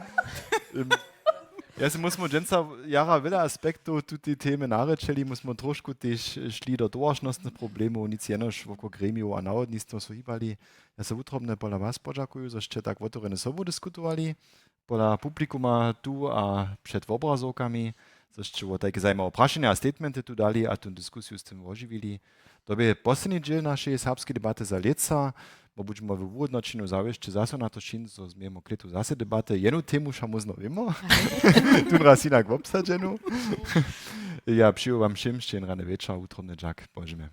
Ja se musimo dženca jara vele aspektov tudi teme narečeli, musimo trošku tež šli do doročnostnih problemov, nic jenož voko gremiju a navodnictvo so hibali. Ja se utrobne pola vas poďakujú, že ste tak otvorene sobo diskutovali, pola publikuma tu a před obrazovkami, že ste také zajímavé prašenia a statementy tu dali a tu diskusiu s tým oživili. To by posledný dziel naszej serbskiej debaty za leca, bo budeme w úvodnočinu zavěšće zase na to čin, so zmiemo klitu zase debate, jenu tému šamuzno vimo, tu raz jinak obsadženu. Ja přiju vám všem, štěn rane večer, utrobne džak, božeme.